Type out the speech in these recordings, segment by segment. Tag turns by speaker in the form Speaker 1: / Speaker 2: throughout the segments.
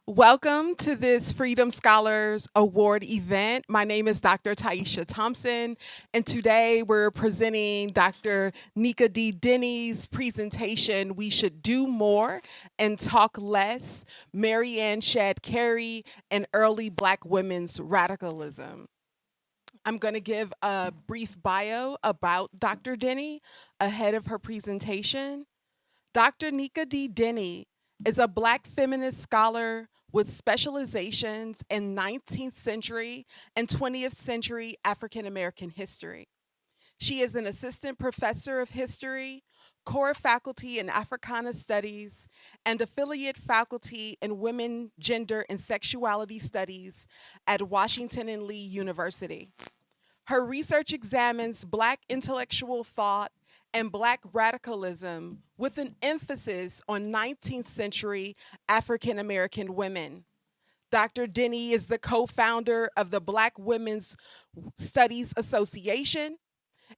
Speaker 1: Welcome to this Freedom Scholars Award event. My name is Dr. Taisha Thompson, and today we're presenting Dr. Nneka Dennie's presentation, We Should Do More and Talk Less, Mary Ann Shadd Cary and Early Black Women's Radicalism. I'm going to give a brief bio about Dr. Dennie ahead of her presentation. Dr. Nneka Dennie is a Black feminist scholar with specializations in 19th century and 20th century African American history. She is an assistant professor of history, core faculty in Africana Studies, and affiliate faculty in Women, Gender, and Sexuality Studies at Washington and Lee University. Her research examines Black intellectual thought and Black radicalism with an emphasis on 19th century African American women. Dr. Dennie is the co-founder of the Black Women's Studies Association.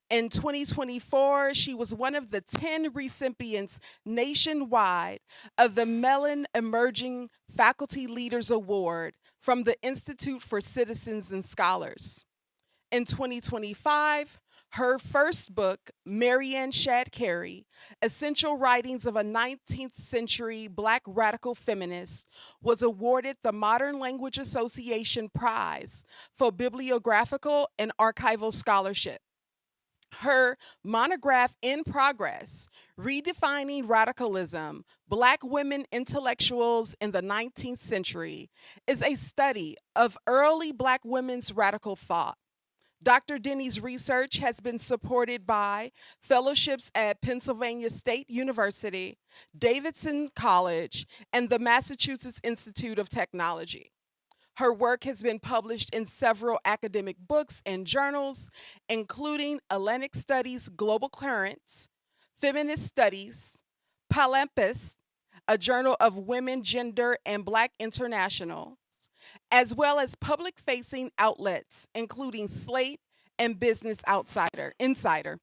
Speaker 1: In 2024, she was one of the 10 recipients nationwide of the Mellon Emerging Faculty Leaders Award from the Institute for Citizens and Scholars. In 2025, her first book, Mary Ann Shadd Cary, Essential Writings of a 19th Century Black Radical Feminist, was awarded the Modern Language Association Prize for Bibliographical and Archival Scholarship. Her monograph, In Progress, Redefining Radicalism, Black Women Intellectuals in the 19th Century, is a study of early Black women's radical thought. Dr. Dennie's research has been supported by fellowships at Pennsylvania State University, Davidson College, and the Massachusetts Institute of Technology. Her work has been published in several academic books and journals, including Atlantic Studies Global Currents, Feminist Studies, Palimpsest, a journal of women, gender, and Black international, as well as public-facing outlets, including Slate and Business Insider.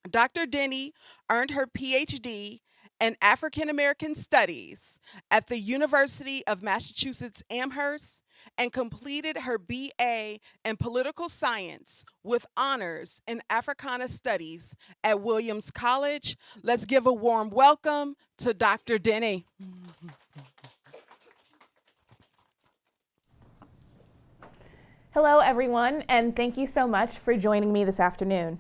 Speaker 1: Dr. Dennie earned her PhD in African American Studies at the University of Massachusetts Amherst and completed her BA in Political Science with honors in Africana Studies at Williams College. Let's give a warm welcome to Dr. Dennie.
Speaker 2: Hello, everyone, and thank you so much for joining me this afternoon.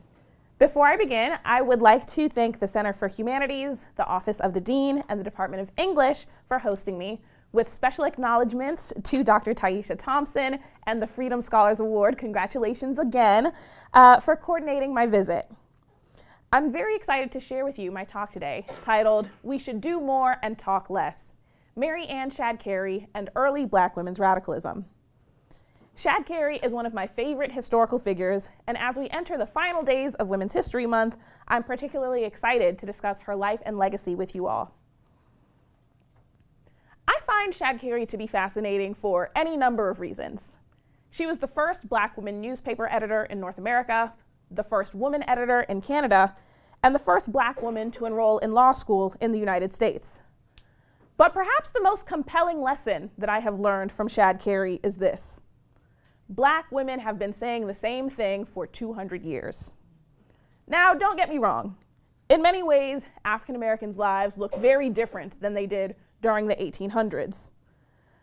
Speaker 2: Before I begin, I would like to thank the Center for Humanities, the Office of the Dean, and the Department of English for hosting me, with special acknowledgments to Dr. Taisha Thompson and the Freedom Scholars Award. Congratulations again for coordinating my visit. I'm very excited to share with you my talk today, titled, We Should Do More and Talk Less, Mary Ann Shadd Cary and Early Black Women's Radicalism. Shadd Cary is one of my favorite historical figures, and as we enter the final days of Women's History Month, I'm particularly excited to discuss her life and legacy with you all. I find Shadd Cary to be fascinating for any number of reasons. She was the first Black woman newspaper editor in North America, the first woman editor in Canada, and the first Black woman to enroll in law school in the United States. But perhaps the most compelling lesson that I have learned from Shadd Cary is this: Black women have been saying the same thing for 200 years. Now, don't get me wrong. In many ways, African Americans' lives look very different than they did during the 1800s.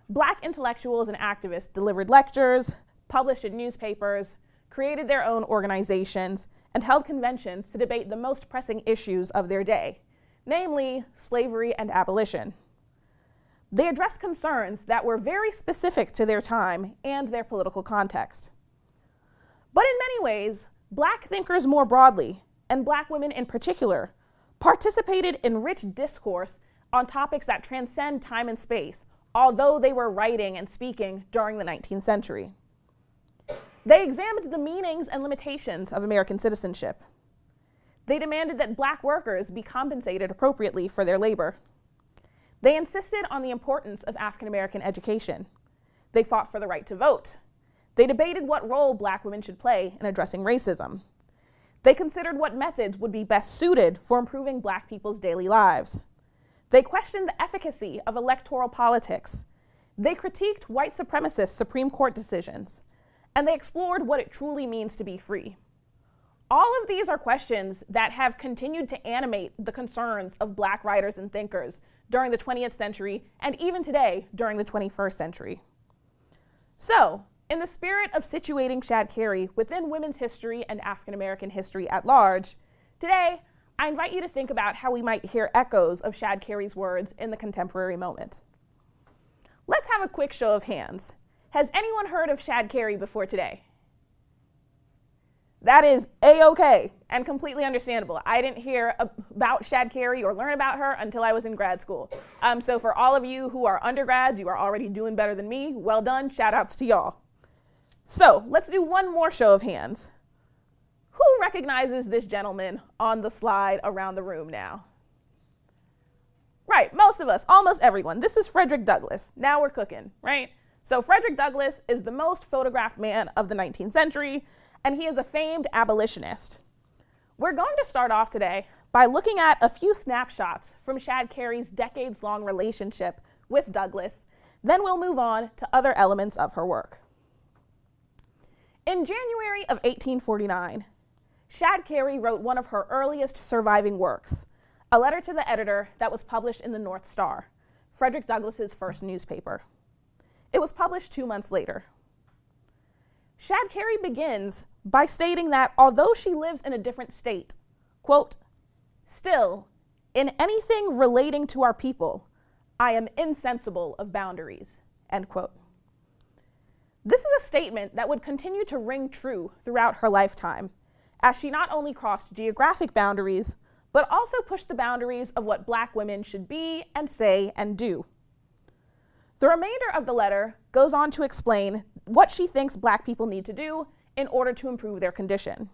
Speaker 2: Black intellectuals and activists delivered lectures, published in newspapers, created their own organizations, and held conventions to debate the most pressing issues of their day, namely slavery and abolition. They addressed concerns that were very specific to their time and their political context. But in many ways, Black thinkers more broadly, and Black women in particular, participated in rich discourse on topics that transcend time and space, although they were writing and speaking during the 19th century. They examined the meanings and limitations of American citizenship. They demanded that Black workers be compensated appropriately for their labor. They insisted on the importance of African American education. They fought for the right to vote. They debated what role Black women should play in addressing racism. They considered what methods would be best suited for improving Black people's daily lives. They questioned the efficacy of electoral politics. They critiqued white supremacist Supreme Court decisions, and they explored what it truly means to be free. All of these are questions that have continued to animate the concerns of Black writers and thinkers during the 20th century and even today during the 21st century. So, in the spirit of situating Shadd Cary within women's history and African American history at large, today I invite you to think about how we might hear echoes of Shadd Cary's words in the contemporary moment. Let's have a quick show of hands. Has anyone heard of Shadd Cary before today? That is A-okay and completely understandable. I didn't hear about Shadd Cary or learn about her until I was in grad school. So for all of you who are undergrads, you are already doing better than me. Well done, shout outs to y'all. So let's do one more show of hands. Who recognizes this gentleman on the slide around the room now? Right, most of us, almost everyone. This is Frederick Douglass. Now we're cooking, right? So Frederick Douglass is the most photographed man of the 19th century, and he is a famed abolitionist. We're going to start off today by looking at a few snapshots from Shadd Cary's decades-long relationship with Douglass. Then we'll move on to other elements of her work. In January of 1849, Shadd Cary wrote one of her earliest surviving works, a letter to the editor that was published in the North Star, Frederick Douglass's first newspaper. It was published 2 months later. Shadd Cary begins by stating that although she lives in a different state, quote, "Still, in anything relating to our people, I am insensible of boundaries," end quote. This is a statement that would continue to ring true throughout her lifetime, as she not only crossed geographic boundaries, but also pushed the boundaries of what Black women should be and say and do. The remainder of the letter goes on to explain what she thinks Black people need to do in order to improve their condition.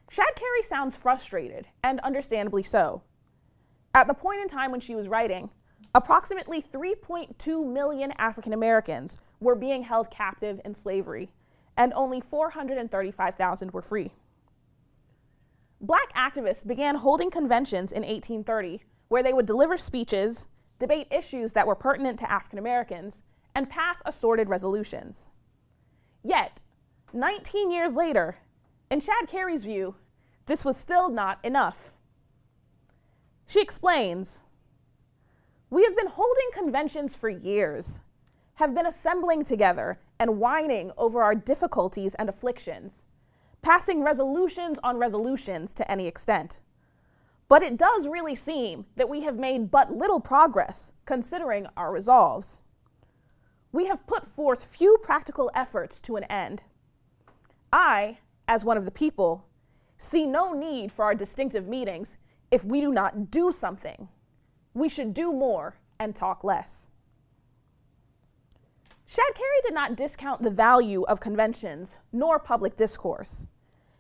Speaker 2: Shadd Cary sounds frustrated, and understandably so. At the point in time when she was writing, approximately 3.2 million African Americans were being held captive in slavery, and only 435,000 were free. Black activists began holding conventions in 1830 where they would deliver speeches, debate issues that were pertinent to African Americans, and pass assorted resolutions. Yet, 19 years later, in Shadd Cary's view, this was still not enough. She explains, "We have been holding conventions for years, have been assembling together and whining over our difficulties and afflictions, passing resolutions on resolutions to any extent. But it does really seem that we have made but little progress considering our resolves. We have put forth few practical efforts to an end. I, as one of the people, see no need for our distinctive meetings if we do not do something. We should do more and talk less." Shadd Cary did not discount the value of conventions nor public discourse.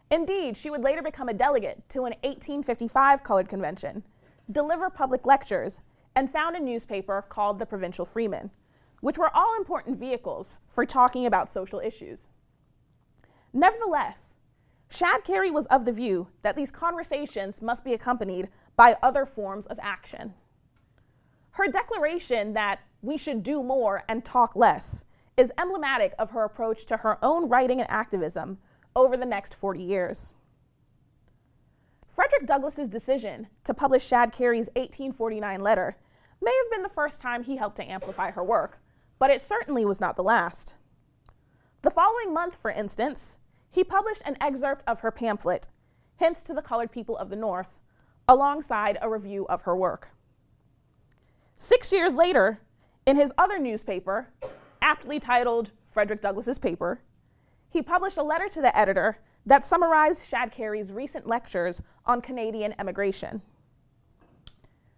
Speaker 2: Indeed, she would later become a delegate to an 1855 colored convention, deliver public lectures, and found a newspaper called the Provincial Freeman, which were all important vehicles for talking about social issues. Nevertheless, Shadd Cary was of the view that these conversations must be accompanied by other forms of action. Her declaration that we should do more and talk less is emblematic of her approach to her own writing and activism over the next 40 years. Frederick Douglass's decision to publish Shadd Cary's 1849 letter may have been the first time he helped to amplify her work, but it certainly was not the last. The following month, for instance, he published an excerpt of her pamphlet, Hints to the Colored People of the North, alongside a review of her work. 6 years later, in his other newspaper, aptly titled Frederick Douglass's Paper, he published a letter to the editor that summarized Shadd Cary's recent lectures on Canadian emigration.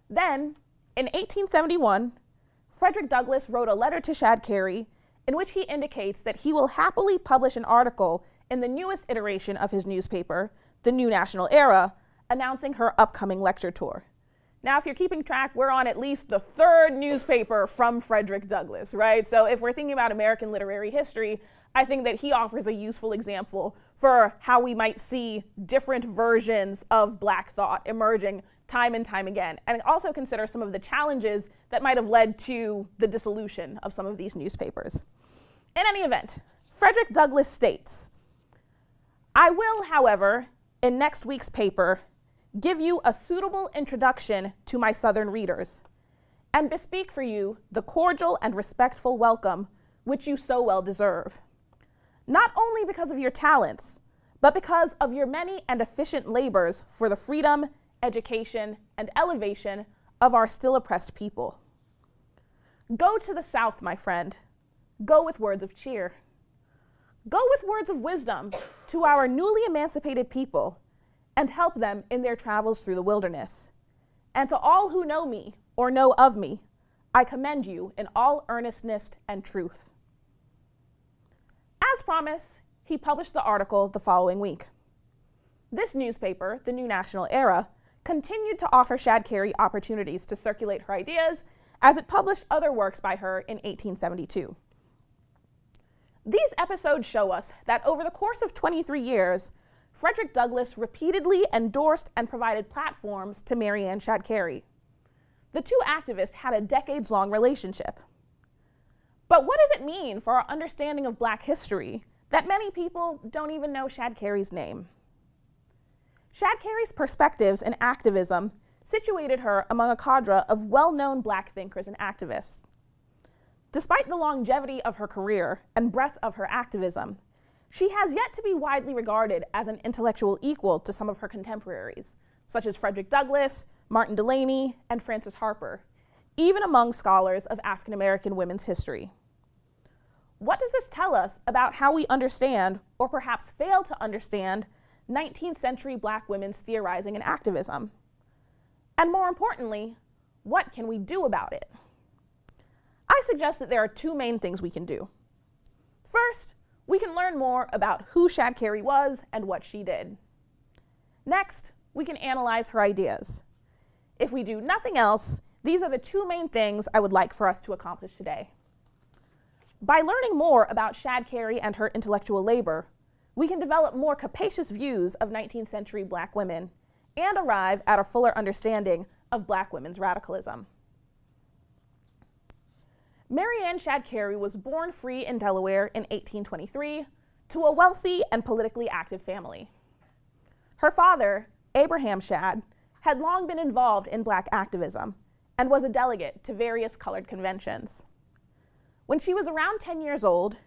Speaker 2: Then, in 1871, Frederick Douglass wrote a letter to Shadd Cary in which he indicates that he will happily publish an article in the newest iteration of his newspaper, The New National Era, announcing her upcoming lecture tour. Now, if you're keeping track, we're on at least the third newspaper from Frederick Douglass, right? So if we're thinking about American literary history, I think that he offers a useful example for how we might see different versions of Black thought emerging time and time again, and also consider some of the challenges that might have led to the dissolution of some of these newspapers. In any event, Frederick Douglass states, "I will, however, in next week's paper, give you a suitable introduction to my Southern readers, and bespeak for you the cordial and respectful welcome which you so well deserve, not only because of your talents, but because of your many and efficient labors for the freedom, education, and elevation of our still oppressed people. Go to the South, my friend. Go with words of cheer. Go with words of wisdom to our newly emancipated people and help them in their travels through the wilderness. And to all who know me or know of me, I commend you in all earnestness and truth." As promised, he published the article the following week. This newspaper, the New National Era, continued to offer Shadd Cary opportunities to circulate her ideas as it published other works by her in 1872. These episodes show us that over the course of 23 years, Frederick Douglass repeatedly endorsed and provided platforms to Mary Ann Shadd Cary. The two activists had a decades-long relationship. But what does it mean for our understanding of Black history that many people don't even know Shadd Cary's name? Shadd Cary's perspectives and activism situated her among a cadre of well-known Black thinkers and activists. Despite the longevity of her career and breadth of her activism, she has yet to be widely regarded as an intellectual equal to some of her contemporaries, such as Frederick Douglass, Martin Delany, and Frances Harper, even among scholars of African American women's history. What does this tell us about how we understand, or perhaps fail to understand, 19th century Black women's theorizing and activism? And more importantly, what can we do about it? I suggest that there are two main things we can do. First, we can learn more about who Shadd Cary was and what she did. Next, we can analyze her ideas. If we do nothing else, these are the two main things I would like for us to accomplish today. By learning more about Shadd Cary and her intellectual labor, we can develop more capacious views of 19th century Black women and arrive at a fuller understanding of Black women's radicalism. Mary Ann Shadd Cary was born free in Delaware in 1823 to a wealthy and politically active family. Her father, Abraham Shadd, had long been involved in Black activism and was a delegate to various colored conventions. When she was around 10 years old,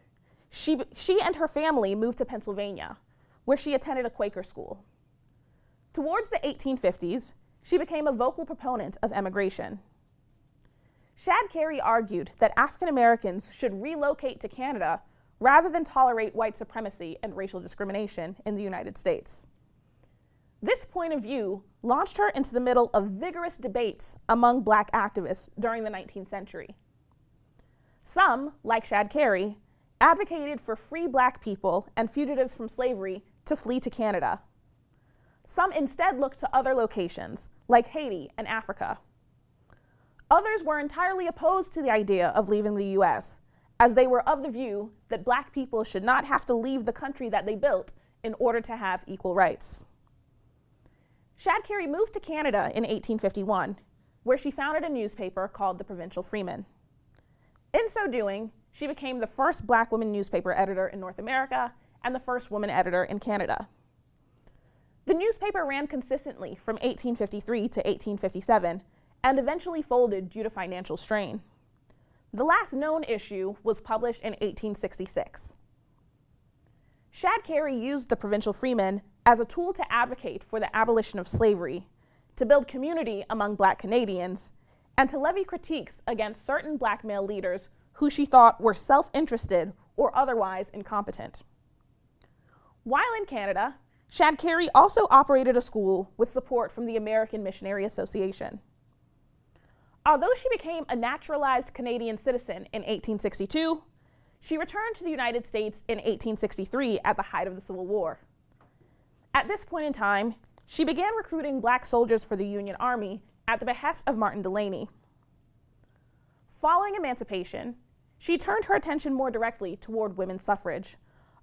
Speaker 2: she and her family moved to Pennsylvania, where she attended a Quaker school. Towards the 1850s, she became a vocal proponent of emigration. Shadd Cary argued that African Americans should relocate to Canada rather than tolerate white supremacy and racial discrimination in the United States. This point of view launched her into the middle of vigorous debates among Black activists during the 19th century. Some, like Shadd Cary, advocated for free Black people and fugitives from slavery to flee to Canada. Some instead looked to other locations, like Haiti and Africa. Others were entirely opposed to the idea of leaving the US, as they were of the view that Black people should not have to leave the country that they built in order to have equal rights. Shadd Cary moved to Canada in 1851, where she founded a newspaper called the Provincial Freeman. In so doing, she became the first Black woman newspaper editor in North America and the first woman editor in Canada. The newspaper ran consistently from 1853 to 1857 and eventually folded due to financial strain. The last known issue was published in 1866. Shadd Cary used the Provincial Freeman as a tool to advocate for the abolition of slavery, to build community among Black Canadians, and to levy critiques against certain Black male leaders who she thought were self-interested or otherwise incompetent. While in Canada, Shadd Cary also operated a school with support from the American Missionary Association. Although she became a naturalized Canadian citizen in 1862, she returned to the United States in 1863 at the height of the Civil War. At this point in time, she began recruiting Black soldiers for the Union Army at the behest of Martin Delany. Following emancipation, she turned her attention more directly toward women's suffrage,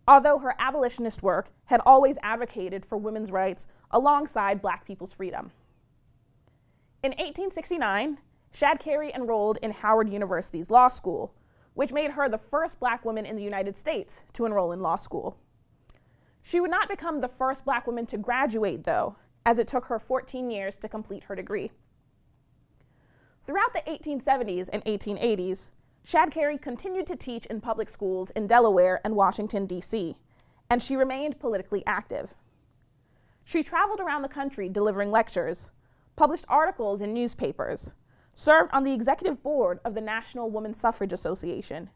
Speaker 2: although her abolitionist work had always advocated for women's rights alongside Black people's freedom. In 1869, Shadd Cary enrolled in Howard University's law school, which made her the first Black woman in the United States to enroll in law school. She would not become the first Black woman to graduate, though, as it took her 14 years to complete her degree. Throughout the 1870s and 1880s, Shadd Cary continued to teach in public schools in Delaware and Washington, D.C., and she remained politically active. She traveled around the country delivering lectures, published articles in newspapers, served on the executive board of the National Woman Suffrage Association,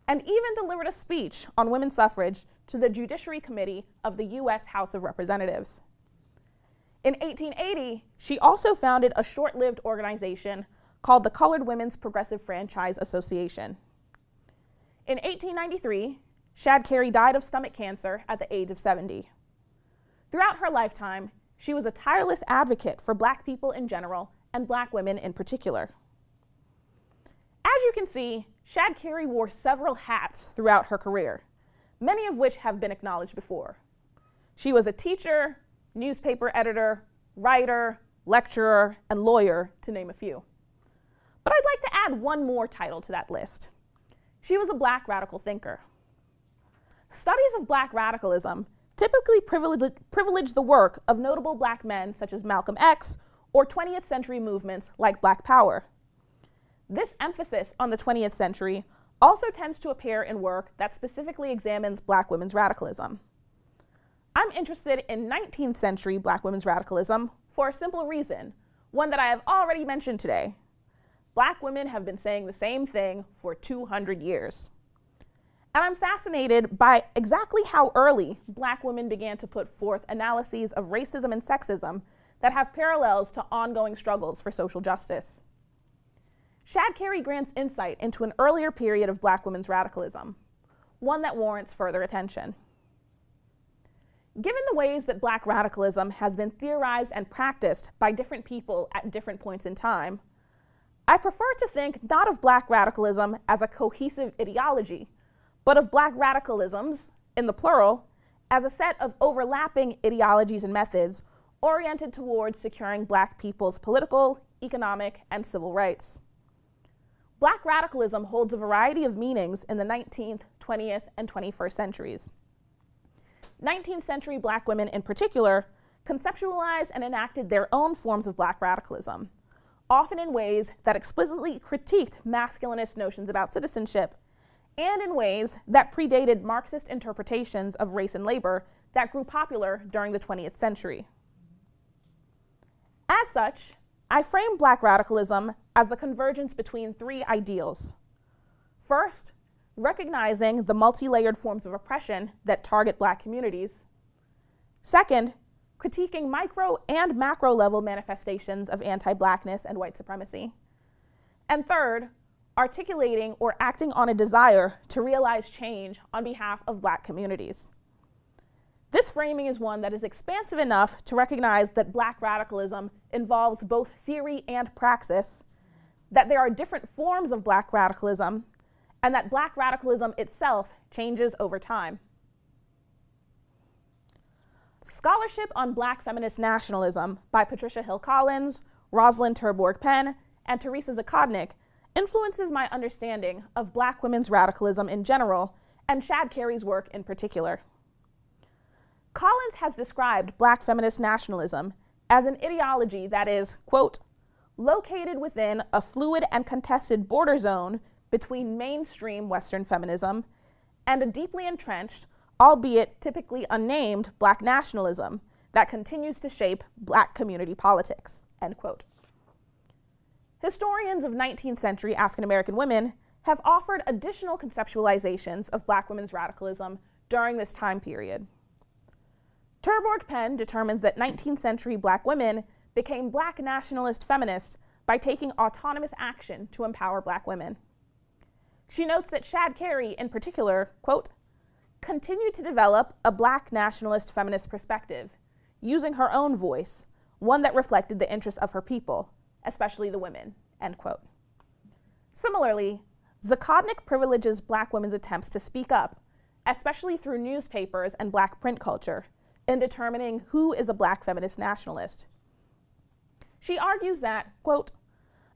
Speaker 2: and even delivered a speech on women's suffrage to the Judiciary Committee of the U.S. House of Representatives. In 1880, she also founded a short-lived organization called the Colored Women's Progressive Franchise Association. In 1893, Shadd Cary died of stomach cancer at the age of 70. Throughout her lifetime, she was a tireless advocate for Black people in general and Black women in particular. As you can see, Shadd Cary wore several hats throughout her career, many of which have been acknowledged before. She was a teacher, newspaper editor, writer, lecturer, and lawyer, to name a few. But I'd like to add one more title to that list. She was a Black radical thinker. Studies of Black radicalism typically privilege the work of notable Black men such as Malcolm X or 20th century movements like Black Power. This emphasis on the 20th century also tends to appear in work that specifically examines Black women's radicalism. I'm interested in 19th century Black women's radicalism for a simple reason, one that I have already mentioned today. Black women have been saying the same thing for 200 years. And I'm fascinated by exactly how early Black women began to put forth analyses of racism and sexism that have parallels to ongoing struggles for social justice. Shadd Cary grants insight into an earlier period of Black women's radicalism, one that warrants further attention. Given the ways that Black radicalism has been theorized and practiced by different people at different points in time, I prefer to think not of Black radicalism as a cohesive ideology, but of Black radicalisms, in the plural, as a set of overlapping ideologies and methods oriented towards securing Black people's political, economic, and civil rights. Black radicalism holds a variety of meanings in the 19th, 20th, and 21st centuries. 19th century Black women in particular conceptualized and enacted their own forms of Black radicalism, often in ways that explicitly critiqued masculinist notions about citizenship, and in ways that predated Marxist interpretations of race and labor that grew popular during the 20th century. As such, I frame Black radicalism as the convergence between three ideals. First, recognizing the multi-layered forms of oppression that target Black communities. Second, critiquing micro and macro level manifestations of anti-Blackness and white supremacy. And third, articulating or acting on a desire to realize change on behalf of Black communities. This framing is one that is expansive enough to recognize that Black radicalism involves both theory and praxis, that there are different forms of Black radicalism, and that Black radicalism itself changes over time. Scholarship on Black feminist nationalism by Patricia Hill Collins, Rosalind Terborg Penn, and Teresa Zakodnik influences my understanding of Black women's radicalism in general and Shadd Cary's work in particular. Collins has described Black feminist nationalism as an ideology that is, quote, located within a fluid and contested border zone between mainstream Western feminism and a deeply entrenched, albeit typically unnamed, Black nationalism that continues to shape Black community politics, end quote. Historians of 19th century African American women have offered additional conceptualizations of Black women's radicalism during this time period. Terborg Penn determines that 19th century Black women became Black nationalist feminists by taking autonomous action to empower Black women. She notes that Shadd Cary, in particular, quote, continued to develop a Black nationalist feminist perspective, using her own voice, one that reflected the interests of her people, especially the women, end quote. Similarly, Zakodnik privileges Black women's attempts to speak up, especially through newspapers and Black print culture, in determining who is a Black feminist nationalist. She argues that, quote,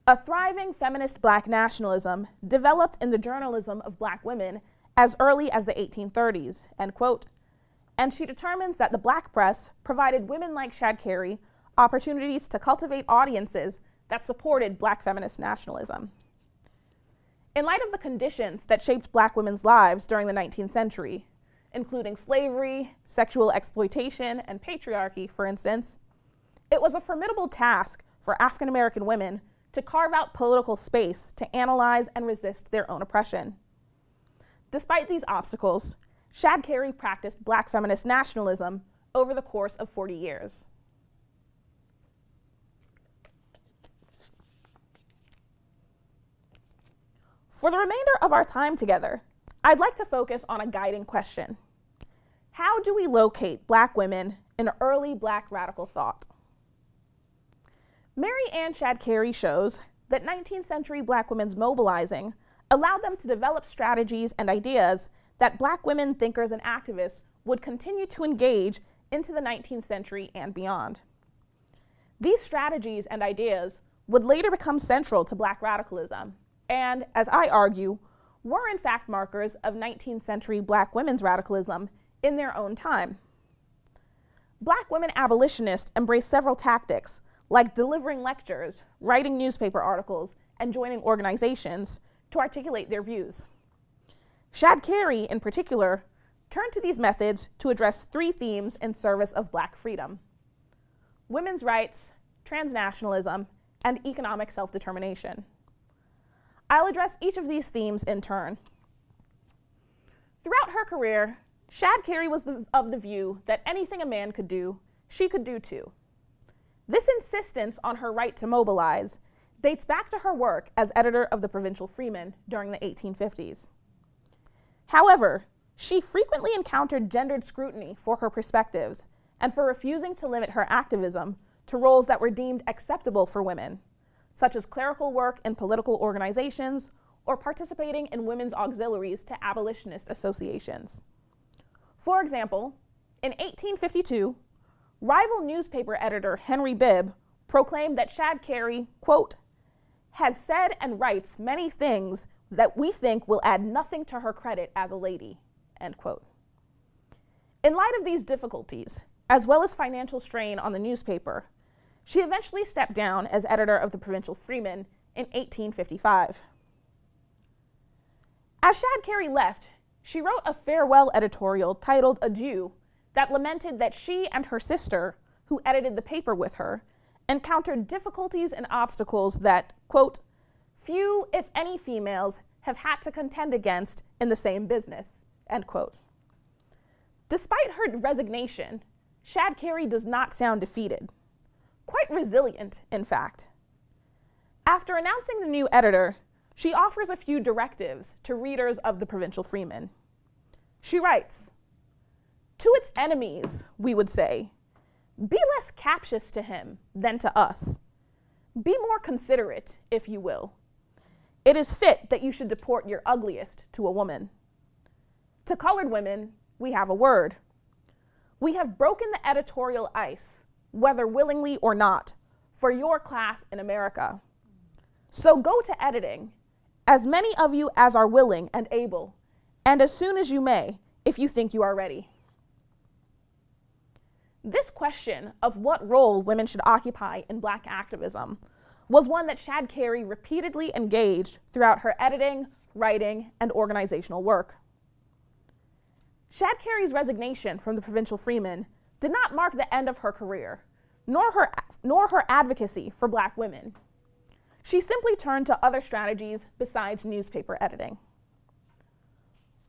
Speaker 2: a thriving feminist black nationalism developed in the journalism of black women as early as the 1830s, end quote. And she determines that the black press provided women like Shadd Cary opportunities to cultivate audiences that supported black feminist nationalism. In light of the conditions that shaped black women's lives during the 19th century, including slavery, sexual exploitation, and patriarchy, for instance, it was a formidable task for African American women to carve out political space to analyze and resist their own oppression. Despite these obstacles, Shadd Cary practiced black feminist nationalism over the course of 40 years. For the remainder of our time together, I'd like to focus on a guiding question. How do we locate black women in early black radical thought? Mary Ann Shadd Cary shows that 19th century black women's mobilizing allowed them to develop strategies and ideas that black women thinkers and activists would continue to engage into the 19th century and beyond. These strategies and ideas would later become central to black radicalism and, as I argue, were in fact markers of 19th century black women's radicalism in their own time. Black women abolitionists embraced several tactics like delivering lectures, writing newspaper articles, and joining organizations to articulate their views. Shadd Cary, in particular, turned to these methods to address three themes in service of black freedom: women's rights, transnationalism, and economic self-determination. I'll address each of these themes in turn. Throughout her career, Shadd Cary was of the view that anything a man could do, she could do too. This insistence on her right to mobilize dates back to her work as editor of the Provincial Freeman during the 1850s. However, she frequently encountered gendered scrutiny for her perspectives and for refusing to limit her activism to roles that were deemed acceptable for women, such as clerical work in political organizations or participating in women's auxiliaries to abolitionist associations. For example, in 1852, rival newspaper editor Henry Bibb proclaimed that Shadd Cary, quote, has said and writes many things that we think will add nothing to her credit as a lady, end quote. In light of these difficulties, as well as financial strain on the newspaper, she eventually stepped down as editor of the Provincial Freeman in 1855. As Shadd Cary left, she wrote a farewell editorial titled Adieu that lamented that she and her sister, who edited the paper with her, encountered difficulties and obstacles that, quote, few, if any, females have had to contend against in the same business, end quote. Despite her resignation, Shadd Cary does not sound defeated. Quite resilient, in fact. After announcing the new editor, she offers a few directives to readers of the Provincial Freeman. She writes, to its enemies, we would say, be less captious to him than to us. Be more considerate, if you will. It is fit that you should deport your ugliest to a woman. To colored women, we have a word. We have broken the editorial ice, whether willingly or not, for your class in America. So go to editing, as many of you as are willing and able, and as soon as you may, if you think you are ready. This question of what role women should occupy in black activism was one that Shadd Cary repeatedly engaged throughout her editing, writing, and organizational work. Shadd Cary's resignation from the Provincial Freeman did not mark the end of her career, nor her advocacy for black women. She simply turned to other strategies besides newspaper editing.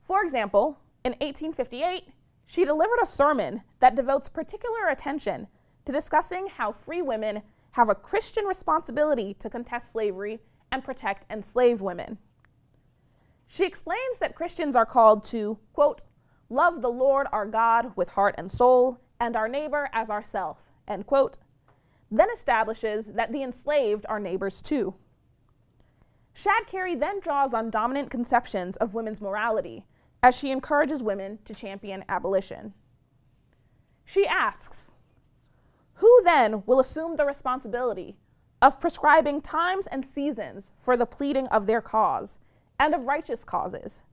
Speaker 2: For example, in 1858, she delivered a sermon that devotes particular attention to discussing how free women have a Christian responsibility to contest slavery and protect enslaved women. She explains that Christians are called to, quote, love the Lord our God with heart and soul, and our neighbor as ourself, end quote, then establishes that the enslaved are neighbors too. Shadd Cary then draws on dominant conceptions of women's morality as she encourages women to champion abolition. She asks, who then will assume the responsibility of prescribing times and seasons for the pleading of their cause and of righteous causes,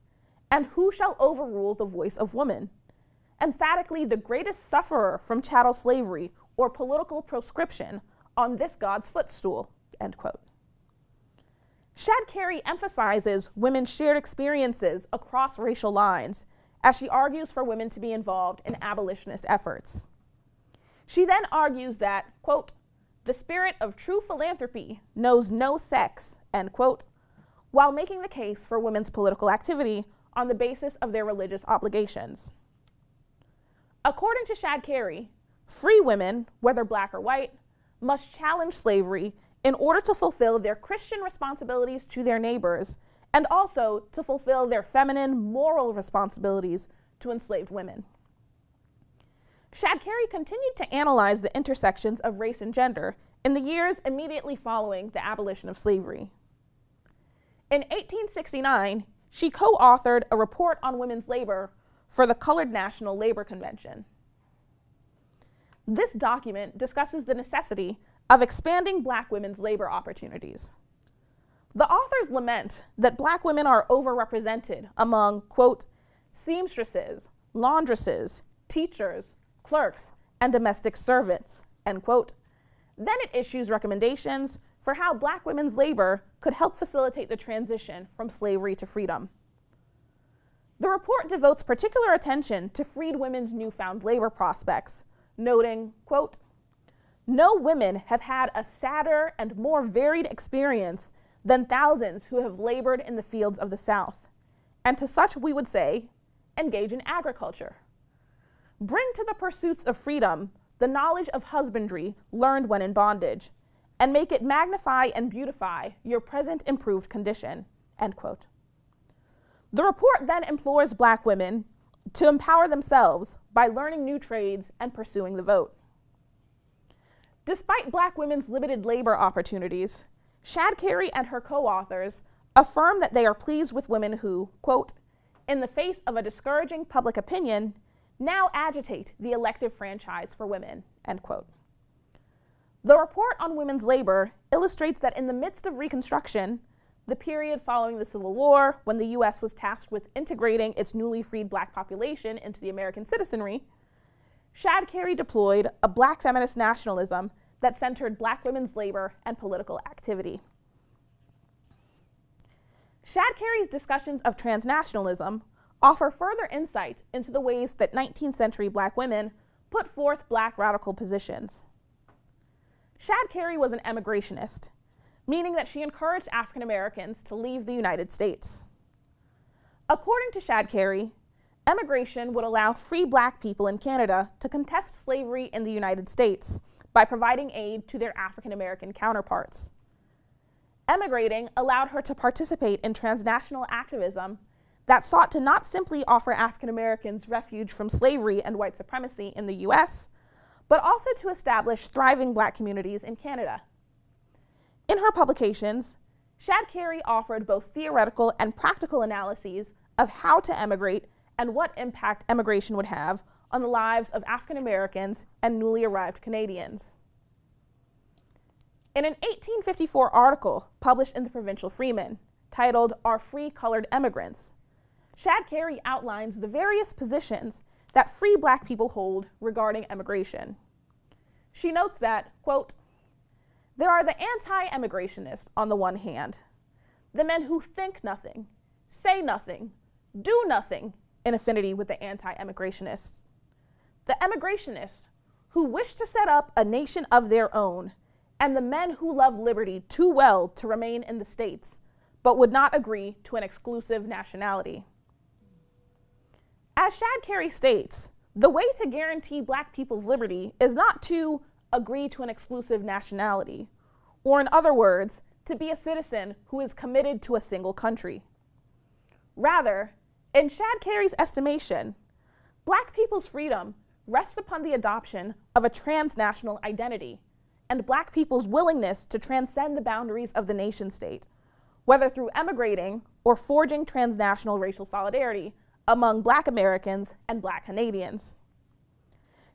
Speaker 2: and who shall overrule the voice of woman? Emphatically the greatest sufferer from chattel slavery or political proscription on this God's footstool, end quote. Shadd Cary emphasizes women's shared experiences across racial lines as she argues for women to be involved in abolitionist efforts. She then argues that, quote, the spirit of true philanthropy knows no sex, end quote, while making the case for women's political activity on the basis of their religious obligations. According to Shadd Cary, free women, whether black or white, must challenge slavery in order to fulfill their Christian responsibilities to their neighbors and also to fulfill their feminine moral responsibilities to enslaved women. Shadd Cary continued to analyze the intersections of race and gender in the years immediately following the abolition of slavery. In 1869, she co-authored a report on women's labor for the Colored National Labor Convention. This document discusses the necessity of expanding black women's labor opportunities. The authors lament that black women are overrepresented among, quote, seamstresses, laundresses, teachers, clerks, and domestic servants, end quote. Then it issues recommendations for how black women's labor could help facilitate the transition from slavery to freedom. The report devotes particular attention to freed women's newfound labor prospects, noting, quote, no women have had a sadder and more varied experience than thousands who have labored in the fields of the South, and to such we would say, engage in agriculture. Bring to the pursuits of freedom the knowledge of husbandry learned when in bondage, and make it magnify and beautify your present improved condition, end quote. The report then implores black women to empower themselves by learning new trades and pursuing the vote. Despite black women's limited labor opportunities, Shadd Cary and her co-authors affirm that they are pleased with women who, quote, in the face of a discouraging public opinion, now agitate the elective franchise for women, end quote. The report on women's labor illustrates that in the midst of Reconstruction, the period following the Civil War, when the U.S. was tasked with integrating its newly freed black population into the American citizenry, Shadd Cary deployed a black feminist nationalism that centered black women's labor and political activity. Shadd Cary's discussions of transnationalism offer further insight into the ways that 19th century black women put forth black radical positions. Shadd Cary was an emigrationist, meaning that she encouraged African Americans to leave the United States. According to Shadd Cary, emigration would allow free black people in Canada to contest slavery in the United States by providing aid to their African American counterparts. Emigrating allowed her to participate in transnational activism that sought to not simply offer African Americans refuge from slavery and white supremacy in the US, but also to establish thriving black communities in Canada. In her publications, Shadd Cary offered both theoretical and practical analyses of how to emigrate and what impact emigration would have on the lives of African Americans and newly arrived Canadians. In an 1854 article published in the Provincial Freeman, titled Are Free Colored Emigrants?, Shadd Cary outlines the various positions that free black people hold regarding emigration. She notes that, quote, there are the anti-emigrationists on the one hand, the men who think nothing, say nothing, do nothing, in affinity with the anti-emigrationists. The emigrationists who wish to set up a nation of their own, and the men who love liberty too well to remain in the States, but would not agree to an exclusive nationality. As Shadd Cary states, the way to guarantee black people's liberty is not to agree to an exclusive nationality, or in other words, to be a citizen who is committed to a single country. Rather, in Shadd Cary's estimation, black people's freedom rests upon the adoption of a transnational identity and black people's willingness to transcend the boundaries of the nation state, whether through emigrating or forging transnational racial solidarity among black Americans and black Canadians.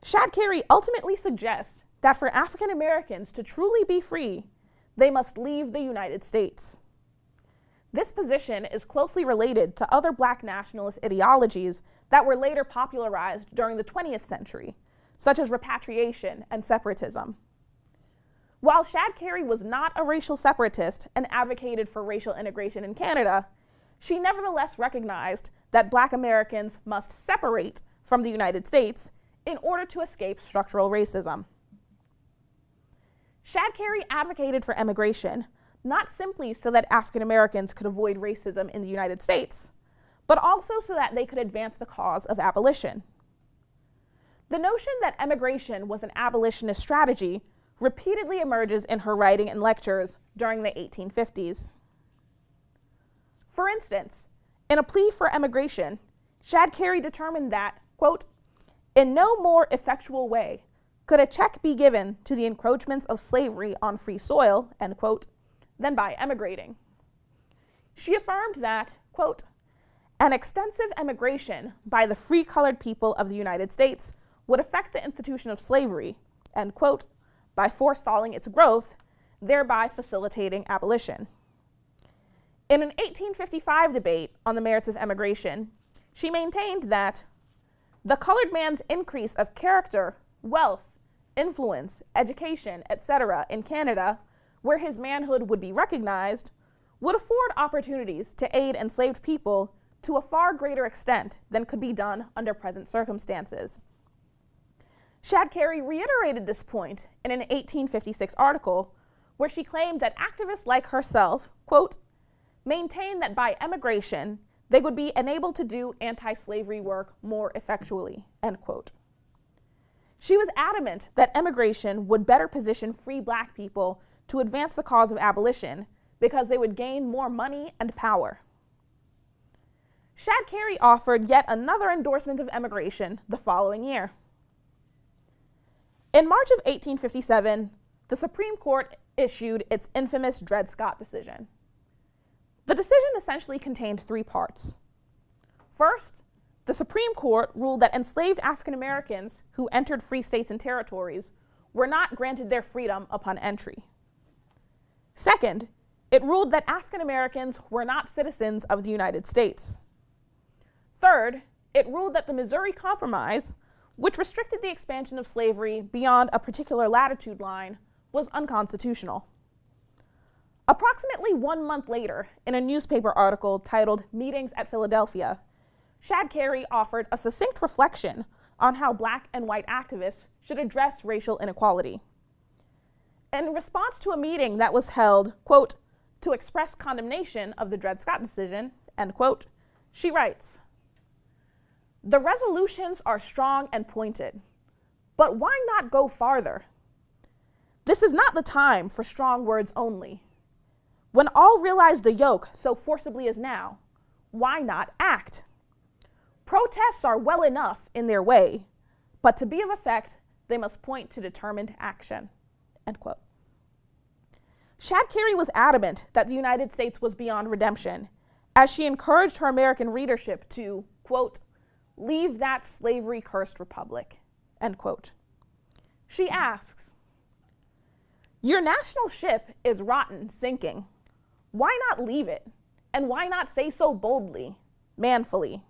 Speaker 2: Shadd Cary ultimately suggests that for African Americans to truly be free, they must leave the United States. This position is closely related to other Black nationalist ideologies that were later popularized during the 20th century, such as repatriation and separatism. While Shadd Cary was not a racial separatist and advocated for racial integration in Canada, she nevertheless recognized that Black Americans must separate from the United States in order to escape structural racism. Shadd Cary advocated for emigration, not simply so that African Americans could avoid racism in the United States, but also so that they could advance the cause of abolition. The notion that emigration was an abolitionist strategy repeatedly emerges in her writing and lectures during the 1850s. For instance, in a plea for emigration, Shadd Cary determined that, quote, "In no more effectual way could a check be given to the encroachments of slavery on free soil," end quote, than by emigrating. She affirmed that, quote, "An extensive emigration by the free colored people of the United States would affect the institution of slavery," end quote, by forestalling its growth, thereby facilitating abolition. In an 1855 debate on the merits of emigration, she maintained that the colored man's increase of character, wealth, influence, education, etc. in Canada, where his manhood would be recognized, would afford opportunities to aid enslaved people to a far greater extent than could be done under present circumstances. Shadd Cary reiterated this point in an 1856 article where she claimed that activists like herself, quote, "maintained that by emigration, they would be enabled to do anti-slavery work more effectually," end quote. She was adamant that emigration would better position free Black people to advance the cause of abolition because they would gain more money and power. Shadd Cary offered yet another endorsement of emigration the following year. In March of 1857, the Supreme Court issued its infamous Dred Scott decision. The decision essentially contained three parts. First, the Supreme Court ruled that enslaved African Americans who entered free states and territories were not granted their freedom upon entry. Second, it ruled that African Americans were not citizens of the United States. Third, it ruled that the Missouri Compromise, which restricted the expansion of slavery beyond a particular latitude line, was unconstitutional. Approximately 1 month later, in a newspaper article titled "Meetings at Philadelphia," Shadd Cary offered a succinct reflection on how Black and white activists should address racial inequality. In response to a meeting that was held, quote, "to express condemnation of the Dred Scott decision," end quote, she writes, "The resolutions are strong and pointed, but why not go farther? This is not the time for strong words only. When all realize the yoke so forcibly as now, why not act? Protests are well enough in their way, but to be of effect, they must point to determined action," end quote. Shadd Cary was adamant that the United States was beyond redemption, as she encouraged her American readership to, quote, "leave that slavery-cursed republic," end quote. She asks, "Your national ship is rotten, sinking. Why not leave it? And why not say so boldly, manfully?"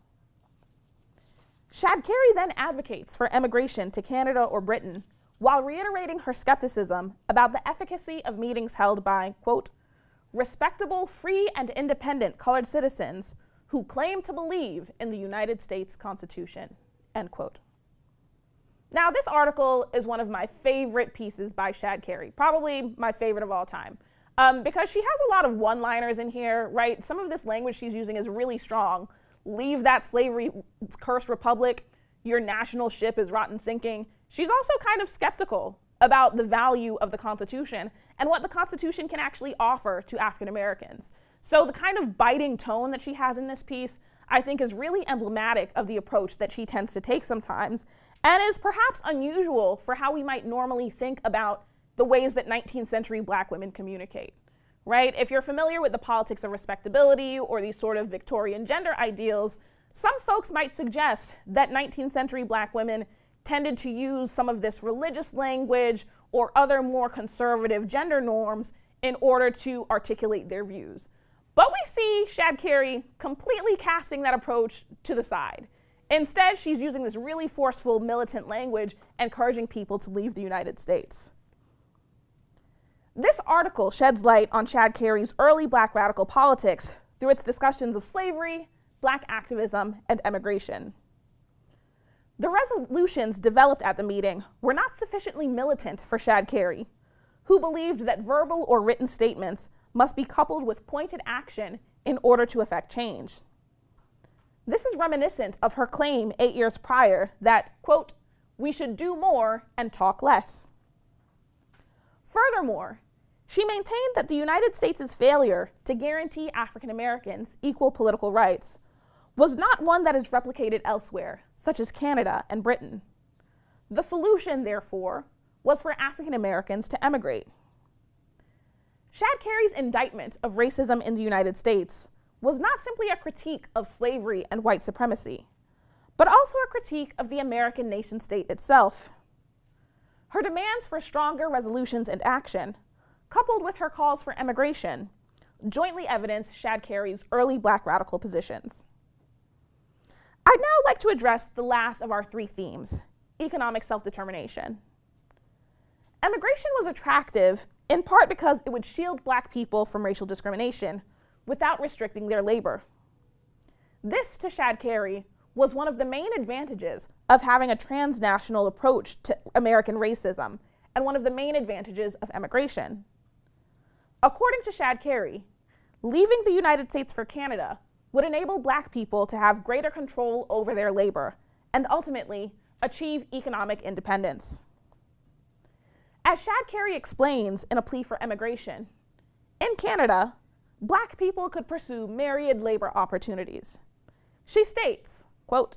Speaker 2: Shadd Cary then advocates for emigration to Canada or Britain while reiterating her skepticism about the efficacy of meetings held by, quote, "respectable, free, and independent colored citizens who claim to believe in the United States Constitution," end quote. Now, this article is one of my favorite pieces by Shadd Cary, probably my favorite of all time, because she has a lot of one-liners in here, right? Some of this language she's using is really strong. Leave that slavery-cursed republic, your national ship is rotten sinking. She's also kind of skeptical about the value of the Constitution and what the Constitution can actually offer to African Americans. So the kind of biting tone that she has in this piece, I think, is really emblematic of the approach that she tends to take sometimes, and is perhaps unusual for how we might normally think about the ways that 19th century Black women communicate, right? If you're familiar with the politics of respectability or these sort of Victorian gender ideals, some folks might suggest that 19th century Black women tended to use some of this religious language or other more conservative gender norms in order to articulate their views. But we see Shadd Cary completely casting that approach to the side. Instead, she's using this really forceful militant language, encouraging people to leave the United States. This article sheds light on Shadd Cary's early Black radical politics through its discussions of slavery, Black activism, and emigration. The resolutions developed at the meeting were not sufficiently militant for Shadd Cary, who believed that verbal or written statements must be coupled with pointed action in order to effect change. This is reminiscent of her claim 8 years prior that, quote, "we should do more and talk less." Furthermore, she maintained that the United States' failure to guarantee African Americans equal political rights was not one that is replicated elsewhere, such as Canada and Britain. The solution, therefore, was for African Americans to emigrate. Shadd Cary's indictment of racism in the United States was not simply a critique of slavery and white supremacy, but also a critique of the American nation-state itself. Her demands for stronger resolutions and action, coupled with her calls for emigration, jointly evidence Shadd Cary's early Black radical positions. I'd now like to address the last of our three themes, economic self-determination. Emigration was attractive in part because it would shield Black people from racial discrimination without restricting their labor. This, to Shadd Cary, was one of the main advantages of having a transnational approach to American racism and one of the main advantages of emigration. According to Shadd Cary, leaving the United States for Canada would enable Black people to have greater control over their labor and ultimately achieve economic independence. As Shadd Cary explains in A Plea for Emigration, in Canada, Black people could pursue myriad labor opportunities. She states, quote,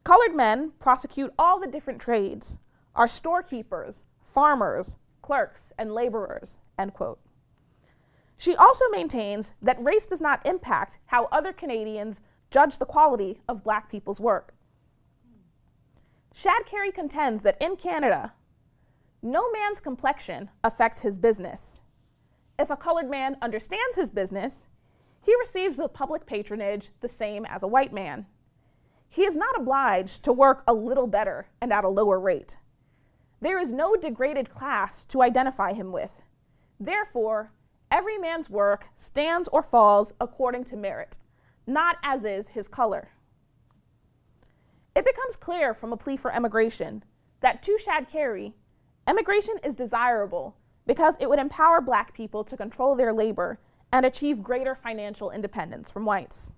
Speaker 2: "Colored men prosecute all the different trades, are storekeepers, farmers, clerks, and laborers," end quote. She also maintains that race does not impact how other Canadians judge the quality of Black people's work. Shadd Cary contends that in Canada, no man's complexion affects his business. If a colored man understands his business, he receives the public patronage the same as a white man. He is not obliged to work a little better and at a lower rate. There is no degraded class to identify him with. Therefore, every man's work stands or falls according to merit, not as is his color. It becomes clear from A Plea for Emigration that to Shadd Cary, emigration is desirable because it would empower Black people to control their labor and achieve greater financial independence from whites.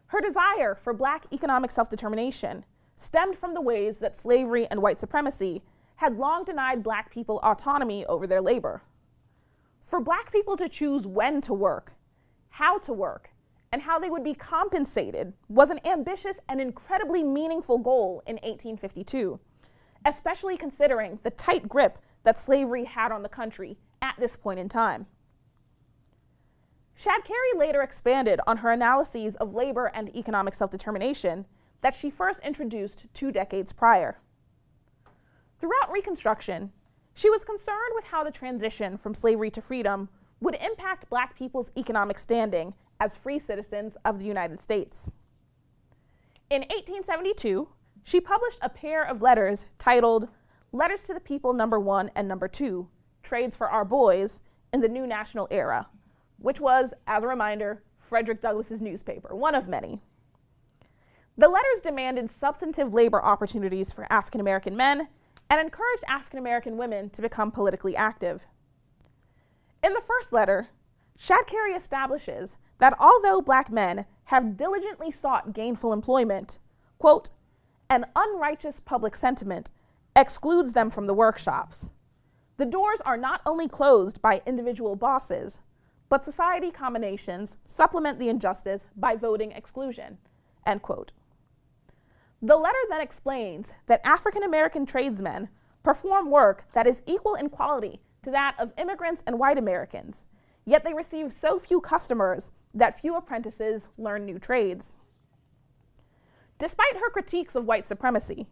Speaker 2: Her desire for Black economic self-determination stemmed from the ways that slavery and white supremacy had long denied Black people autonomy over their labor. For Black people to choose when to work, how to work, and how they would be compensated was an ambitious and incredibly meaningful goal in 1852, especially considering the tight grip that slavery had on the country at this point in time. Shadd Cary later expanded on her analyses of labor and economic self-determination that she first introduced 2 decades prior. Throughout Reconstruction, she was concerned with how the transition from slavery to freedom would impact Black people's economic standing as free citizens of the United States. In 1872, she published a pair of letters titled Letters to the People No. 1 and No. 2, Trades for Our Boys in the New National Era, which was, as a reminder, Frederick Douglass's newspaper, one of many. The letters demanded substantive labor opportunities for African American men and encouraged African American women to become politically active. In the first letter, Shadd Cary establishes that although Black men have diligently sought gainful employment, quote, an unrighteous public sentiment excludes them from the workshops. The doors are not only closed by individual bosses, but society combinations supplement the injustice by voting exclusion, end quote. The letter then explains that African American tradesmen perform work that is equal in quality to that of immigrants and white Americans, yet they receive so few customers that few apprentices learn new trades. Despite her critiques of white supremacy,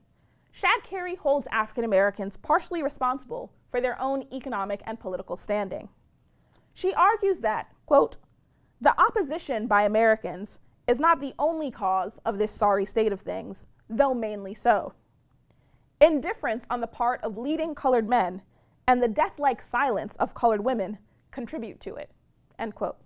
Speaker 2: Shadd Cary holds African Americans partially responsible for their own economic and political standing. She argues that, quote, the opposition by Americans is not the only cause of this sorry state of things, though mainly so. Indifference on the part of leading colored men and the death-like silence of colored women contribute to it, end quote.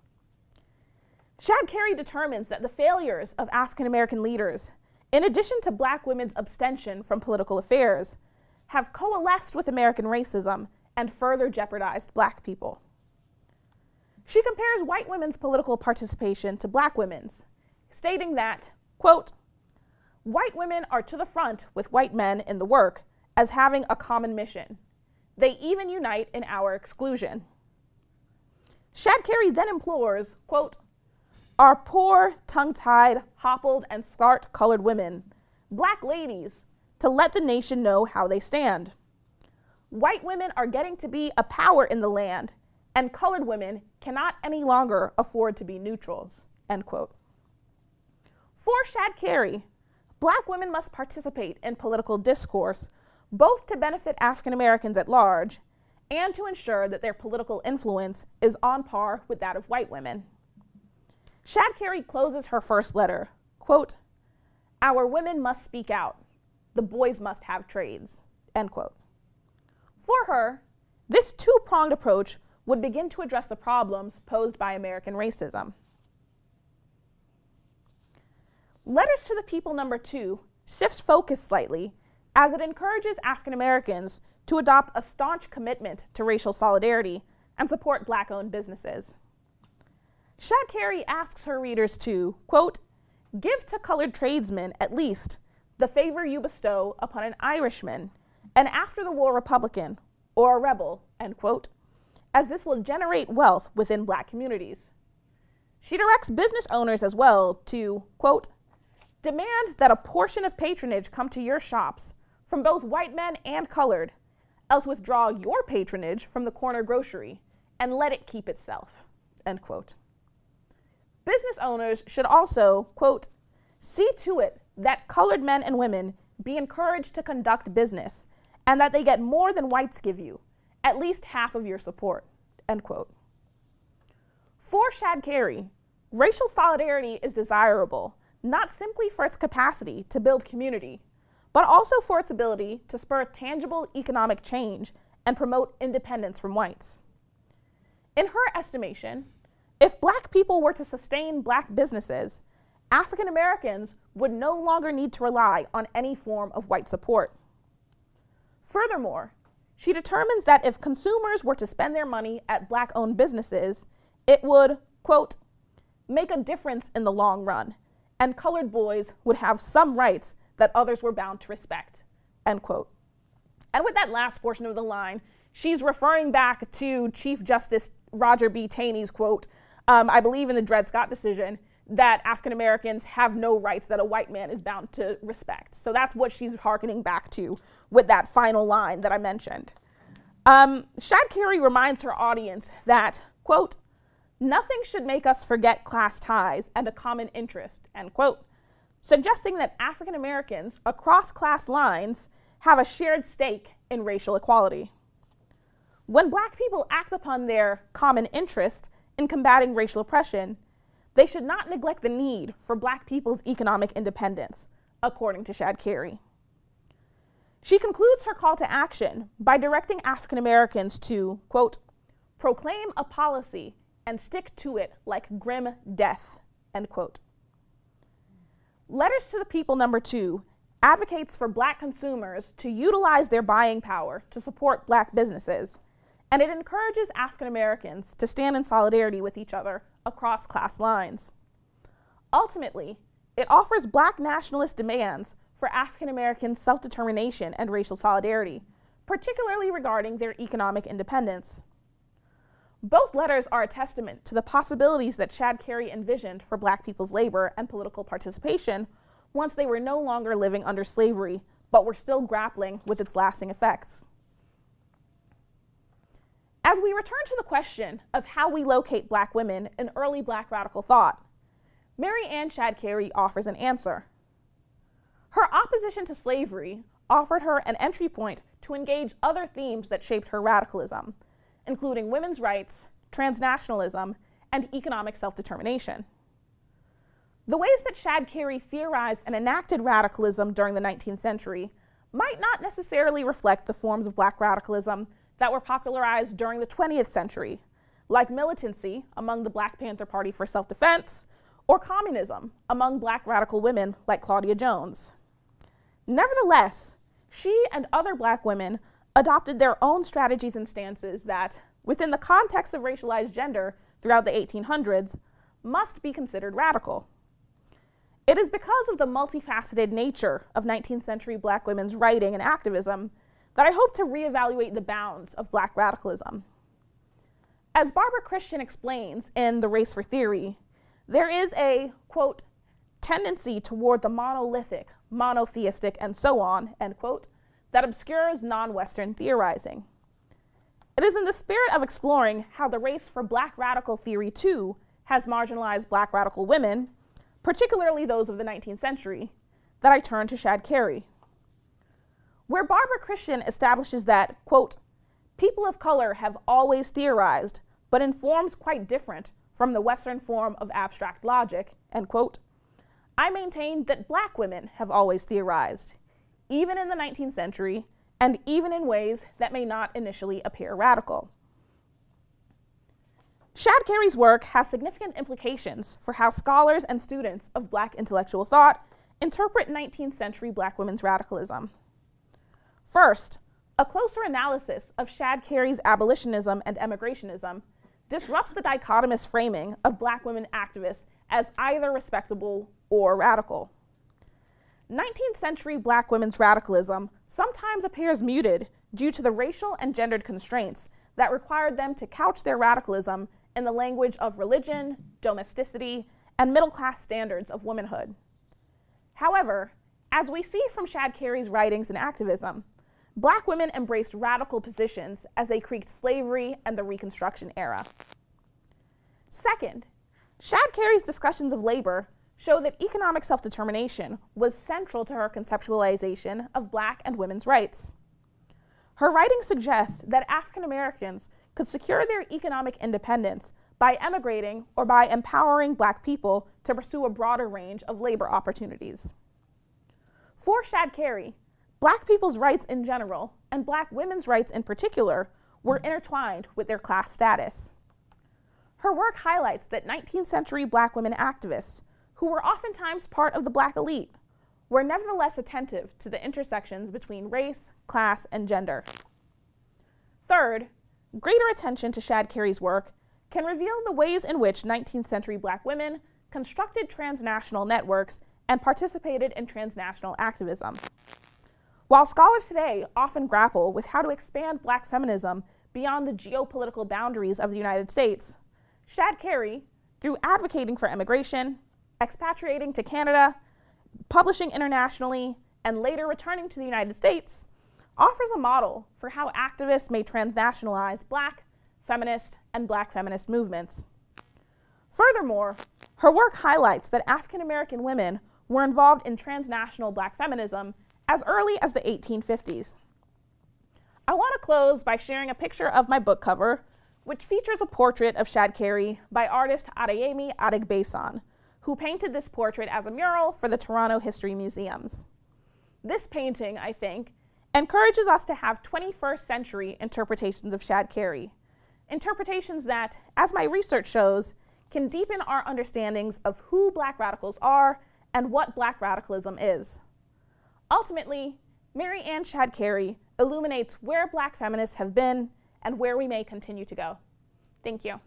Speaker 2: Shadd Cary determines that the failures of African American leaders, in addition to black women's abstention from political affairs, have coalesced with American racism and further jeopardized black people. She compares white women's political participation to black women's, stating that, quote, white women are to the front with white men in the work as having a common mission. They even unite in our exclusion. Shadd Cary then implores, quote, our poor, tongue-tied, hoppled, and scarlet-colored women, black ladies, to let the nation know how they stand. White women are getting to be a power in the land, and colored women cannot any longer afford to be neutrals, end quote. For Shadd Cary, black women must participate in political discourse, both to benefit African Americans at large and to ensure that their political influence is on par with that of white women. Shadd Cary closes her first letter, quote, our women must speak out. The boys must have trades, end quote. For her, this two-pronged approach would begin to address the problems posed by American racism. Letters to the People number 2 shifts focus slightly as it encourages African Americans to adopt a staunch commitment to racial solidarity and support black-owned businesses. Shadd Cary asks her readers to, quote, give to colored tradesmen at least the favor you bestow upon an Irishman, an after-the-war Republican, or a rebel, end quote, as this will generate wealth within black communities. She directs business owners as well to, quote, demand that a portion of patronage come to your shops from both white men and colored, else withdraw your patronage from the corner grocery and let it keep itself, end quote. Business owners should also, quote, see to it that colored men and women be encouraged to conduct business and that they get more than whites give you, at least half of your support, end quote. For Shadd Cary, racial solidarity is desirable, not simply for its capacity to build community, but also for its ability to spur tangible economic change and promote independence from whites. In her estimation, if black people were to sustain black businesses, African Americans would no longer need to rely on any form of white support. Furthermore, she determines that if consumers were to spend their money at black-owned businesses, it would, quote, make a difference in the long run, and colored boys would have some rights that others were bound to respect, end quote. And with that last portion of the line, she's referring back to Chief Justice Roger B. Taney's quote, I believe in the Dred Scott decision, that African Americans have no rights that a white man is bound to respect. So that's what she's hearkening back to with that final line that I mentioned. Shadd Cary reminds her audience that, quote, nothing should make us forget class ties and a common interest, end quote, suggesting that African Americans across class lines have a shared stake in racial equality. When black people act upon their common interest in combating racial oppression, they should not neglect the need for black people's economic independence, according to Shadd Cary. She concludes her call to action by directing African Americans to, quote, proclaim a policy and stick to it like grim death, end quote. Letters to the People number 2 advocates for black consumers to utilize their buying power to support black businesses, and it encourages African Americans to stand in solidarity with each other across class lines. Ultimately, it offers black nationalist demands for African American self-determination and racial solidarity, particularly regarding their economic independence. Both letters are a testament to the possibilities that Shadd Cary envisioned for black people's labor and political participation once they were no longer living under slavery, but were still grappling with its lasting effects. As we return to the question of how we locate black women in early black radical thought, Mary Ann Shadd Cary offers an answer. Her opposition to slavery offered her an entry point to engage other themes that shaped her radicalism, including women's rights, transnationalism, and economic self-determination. The ways that Shadd Cary theorized and enacted radicalism during the 19th century might not necessarily reflect the forms of Black radicalism that were popularized during the 20th century, like militancy among the Black Panther Party for self-defense, or communism among Black radical women like Claudia Jones. Nevertheless, she and other Black women adopted their own strategies and stances that, within the context of racialized gender throughout the 1800s, must be considered radical. It is because of the multifaceted nature of 19th century Black women's writing and activism that I hope to reevaluate the bounds of Black radicalism. As Barbara Christian explains in The Race for Theory, there is a, quote, tendency toward the monolithic, monotheistic, and so on, end quote, that obscures non-Western theorizing. It is in the spirit of exploring how the race for Black radical theory, too, has marginalized Black radical women, particularly those of the 19th century, that I turn to Shadd Cary. Where Barbara Christian establishes that, quote, people of color have always theorized, but in forms quite different from the Western form of abstract logic, end quote, I maintain that Black women have always theorized, even in the 19th century, and even in ways that may not initially appear radical. Shadd Cary's work has significant implications for how scholars and students of Black intellectual thought interpret 19th century Black women's radicalism. First, a closer analysis of Shadd Cary's abolitionism and emigrationism disrupts the dichotomous framing of Black women activists as either respectable or radical. 19th century Black women's radicalism sometimes appears muted due to the racial and gendered constraints that required them to couch their radicalism in the language of religion, domesticity, and middle-class standards of womanhood. However, as we see from Shadd Cary's writings and activism, Black women embraced radical positions as they critiqued slavery and the Reconstruction era. Second, Shadd Cary's discussions of labor show that economic self-determination was central to her conceptualization of Black and women's rights. Her writing suggests that African Americans could secure their economic independence by emigrating or by empowering Black people to pursue a broader range of labor opportunities. For Shadd Cary, Black people's rights in general, and Black women's rights in particular, were intertwined with their class status. Her work highlights that 19th century Black women activists, who were oftentimes part of the Black elite, were nevertheless attentive to the intersections between race, class, and gender. Third, greater attention to Shadd Cary's work can reveal the ways in which 19th century Black women constructed transnational networks and participated in transnational activism. While scholars today often grapple with how to expand Black feminism beyond the geopolitical boundaries of the United States, Shadd Cary, through advocating for immigration, expatriating to Canada, publishing internationally, and later returning to the United States, offers a model for how activists may transnationalize Black, feminist, and Black feminist movements. Furthermore, her work highlights that African American women were involved in transnational Black feminism as early as the 1850s. I want to close by sharing a picture of my book cover, which features a portrait of Shadd Cary by artist Adeyemi Adegbeson, who painted this portrait as a mural for the Toronto History Museums. This painting, I think, encourages us to have 21st century interpretations of Shadd Cary, interpretations that, as my research shows, can deepen our understandings of who Black radicals are and what Black radicalism is. Ultimately, Mary Ann Shadd Cary illuminates where Black feminists have been and where we may continue to go. Thank you.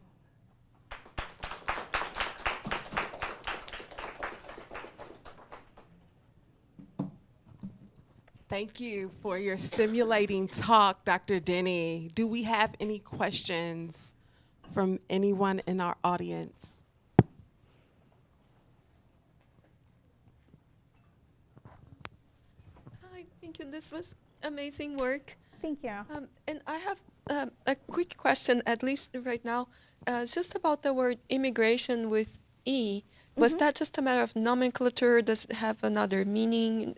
Speaker 1: Thank you for your stimulating talk, Dr. Dennie. Do we have any questions from anyone in our audience?
Speaker 3: Hi, thank you. This was amazing work.
Speaker 2: Thank you.
Speaker 3: And I have a quick question, at least right now, just about the word immigration with E. Was that just a matter of nomenclature? Does it have another meaning?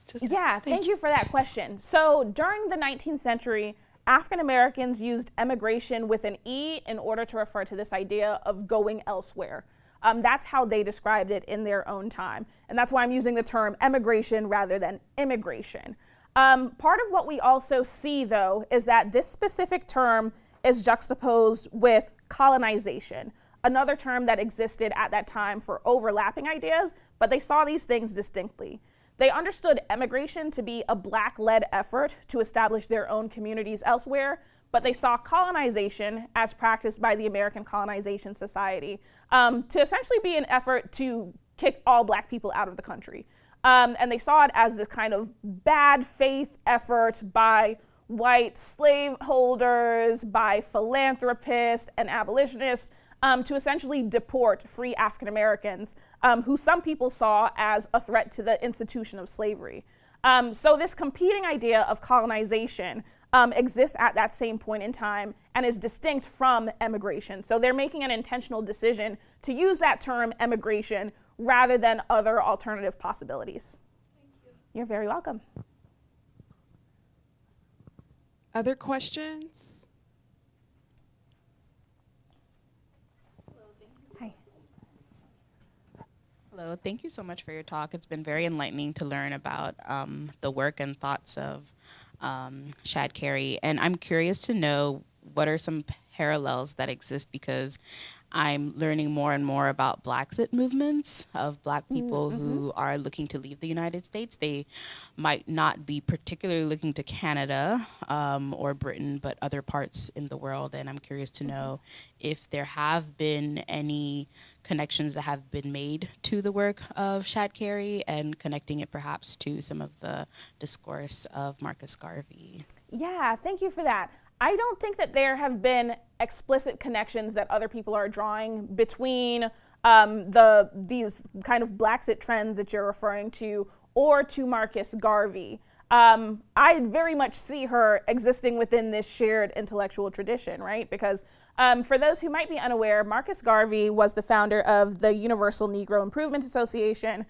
Speaker 3: Thank
Speaker 2: you for that question. So during the 19th century, African Americans used emigration with an E in order to refer to this idea of going elsewhere. That's how they described it in their own time. And that's why I'm using the term emigration rather than immigration. Part of what we also see, though, is that this specific term is juxtaposed with colonization, another term that existed at that time for overlapping ideas, but they saw these things distinctly. They understood emigration to be a Black-led effort to establish their own communities elsewhere, but they saw colonization as practiced by the American Colonization Society to essentially be an effort to kick all Black people out of the country. And they saw it as this kind of bad faith effort by white slaveholders, by philanthropists and abolitionists to essentially deport free African Americans, who some people saw as a threat to the institution of slavery. So this competing idea of colonization exists at that same point in time and is distinct from emigration. So they're making an intentional decision to use that term emigration rather than other alternative possibilities.
Speaker 3: Thank you.
Speaker 2: You're very welcome.
Speaker 1: Other questions?
Speaker 2: Hi.
Speaker 4: Hello, thank you so much for your talk. It's been very enlightening to learn about the work and thoughts of Shadd Cary. And I'm curious to know what are some parallels that exist, because I'm learning more and more about Blaxit movements of Black people who are looking to leave the United States. They might not be particularly looking to Canada or Britain, but other parts in the world. And I'm curious to know if there have been any connections that have been made to the work of Shadd Cary and connecting it perhaps to some of the discourse of Marcus Garvey.
Speaker 2: Yeah, thank you for that. I don't think that there have been explicit connections that other people are drawing between these kind of Blaxit trends that you're referring to or to Marcus Garvey. I very much see her existing within this shared intellectual tradition, right? Because for those who might be unaware, Marcus Garvey was the founder of the Universal Negro Improvement Association.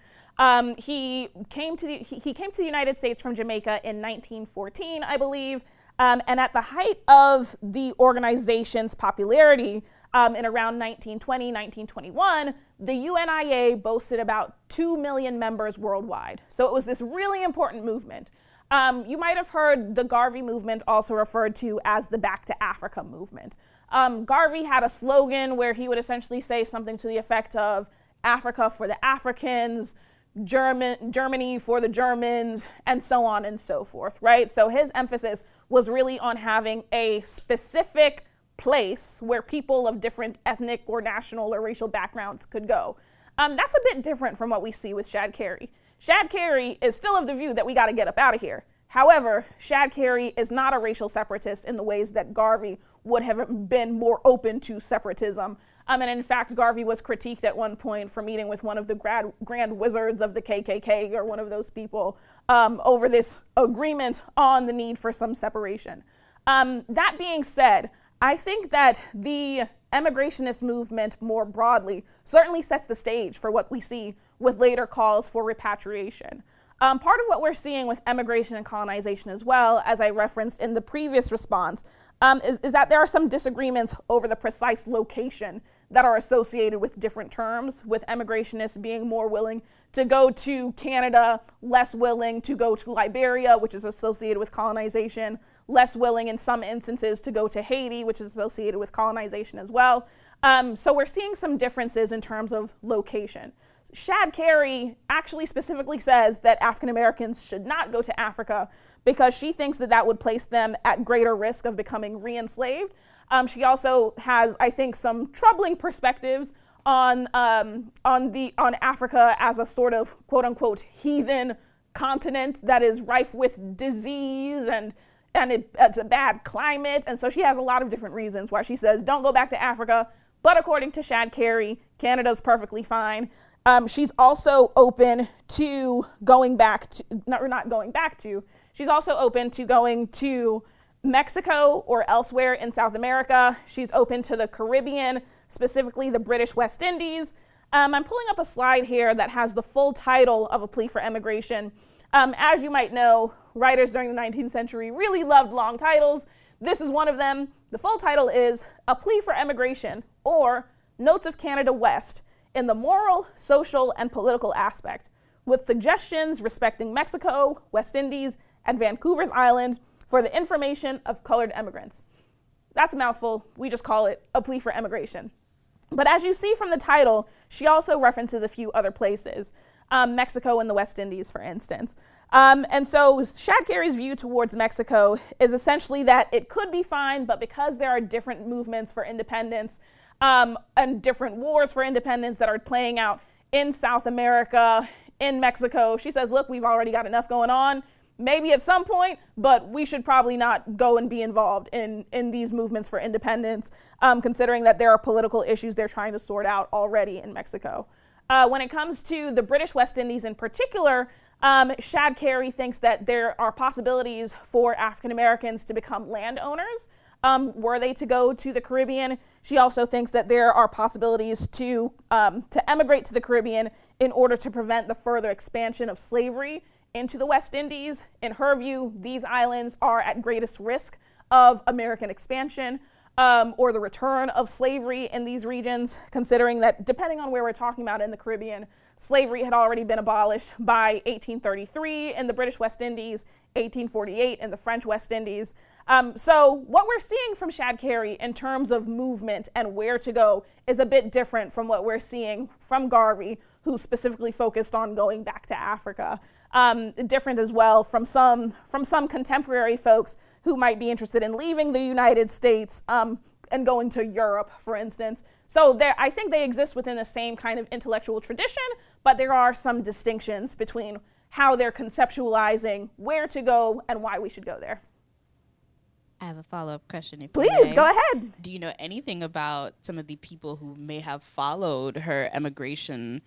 Speaker 2: He came to the United States from Jamaica in 1914, I believe. And at the height of the organization's popularity in around 1920, 1921, the UNIA boasted about 2 million members worldwide. So it was this really important movement. You might have heard the Garvey movement also referred to as the Back to Africa movement. Garvey had a slogan where he would essentially say something to the effect of Africa for the Africans, Germany for the Germans, and so on and so forth, right? So his emphasis was really on having a specific place where people of different ethnic or national or racial backgrounds could go. That's a bit different from what we see with Shadd Cary. Shadd Cary is still of the view that we got to get up out of here. However, Shadd Cary is not a racial separatist in the ways that Garvey would have been more open to separatism. And in fact, Garvey was critiqued at one point for meeting with one of the grand wizards of the KKK or one of those people over this agreement on the need for some separation. That being said, I think that the emigrationist movement more broadly certainly sets the stage for what we see with later calls for repatriation. Part of what we're seeing with emigration and colonization as well, as I referenced in the previous response, is that there are some disagreements over the precise location that are associated with different terms, with emigrationists being more willing to go to Canada, less willing to go to Liberia, which is associated with colonization, less willing in some instances to go to Haiti, which is associated with colonization as well. So we're seeing some differences in terms of location. Shadd Cary actually specifically says that African Americans should not go to Africa because she thinks that that would place them at greater risk of becoming re-enslaved. She also has, I think, some troubling perspectives on Africa as a sort of quote unquote heathen continent that is rife with disease and it's a bad climate. And so she has a lot of different reasons why she says don't go back to Africa. But according to Shadd Cary, Canada's perfectly fine. She's also open to going back to, she's also open to going to Mexico or elsewhere in South America. She's open to the Caribbean, specifically the British West Indies. I'm pulling up a slide here that has the full title of A Plea for Emigration. As you might know, writers during the 19th century really loved long titles. This is one of them. The full title is A Plea for Emigration, or Notes of Canada West in the Moral, Social, and Political Aspect, with suggestions respecting Mexico, West Indies, and Vancouver's Island for the information of colored immigrants. That's a mouthful. We just call it A Plea for Emigration. But as you see from the title, she also references a few other places, Mexico and the West Indies, for instance. And so Shadd Cary's view towards Mexico is essentially that it could be fine, but because there are different movements for independence and different wars for independence that are playing out in South America, in Mexico, she says, look, we've already got enough going on. Maybe at some point, but we should probably not go and be involved in these movements for independence, considering that there are political issues they're trying to sort out already in Mexico. When it comes to the British West Indies in particular, Shadd Cary thinks that there are possibilities for African Americans to become landowners were they to go to the Caribbean. She also thinks that there are possibilities to emigrate to the Caribbean in order to prevent the further expansion of slavery into the West Indies. In her view, these islands are at greatest risk of American expansion or the return of slavery in these regions, considering that depending on where we're talking about in the Caribbean, slavery had already been abolished by 1833 in the British West Indies, 1848 in the French West Indies. So what we're seeing from Shadd Cary in terms of movement and where to go is a bit different from what we're seeing from Garvey, who specifically focused on going back to Africa. Different as well from some contemporary folks who might be interested in leaving the United States and going to Europe, for instance. So I think they exist within the same kind of intellectual tradition, but there are some distinctions between how they're conceptualizing where to go and why we should go there.
Speaker 4: I have a follow-up question, if
Speaker 2: Please,
Speaker 4: you may.
Speaker 2: go ahead.
Speaker 4: Do you know anything about some of the people who may have followed her emigration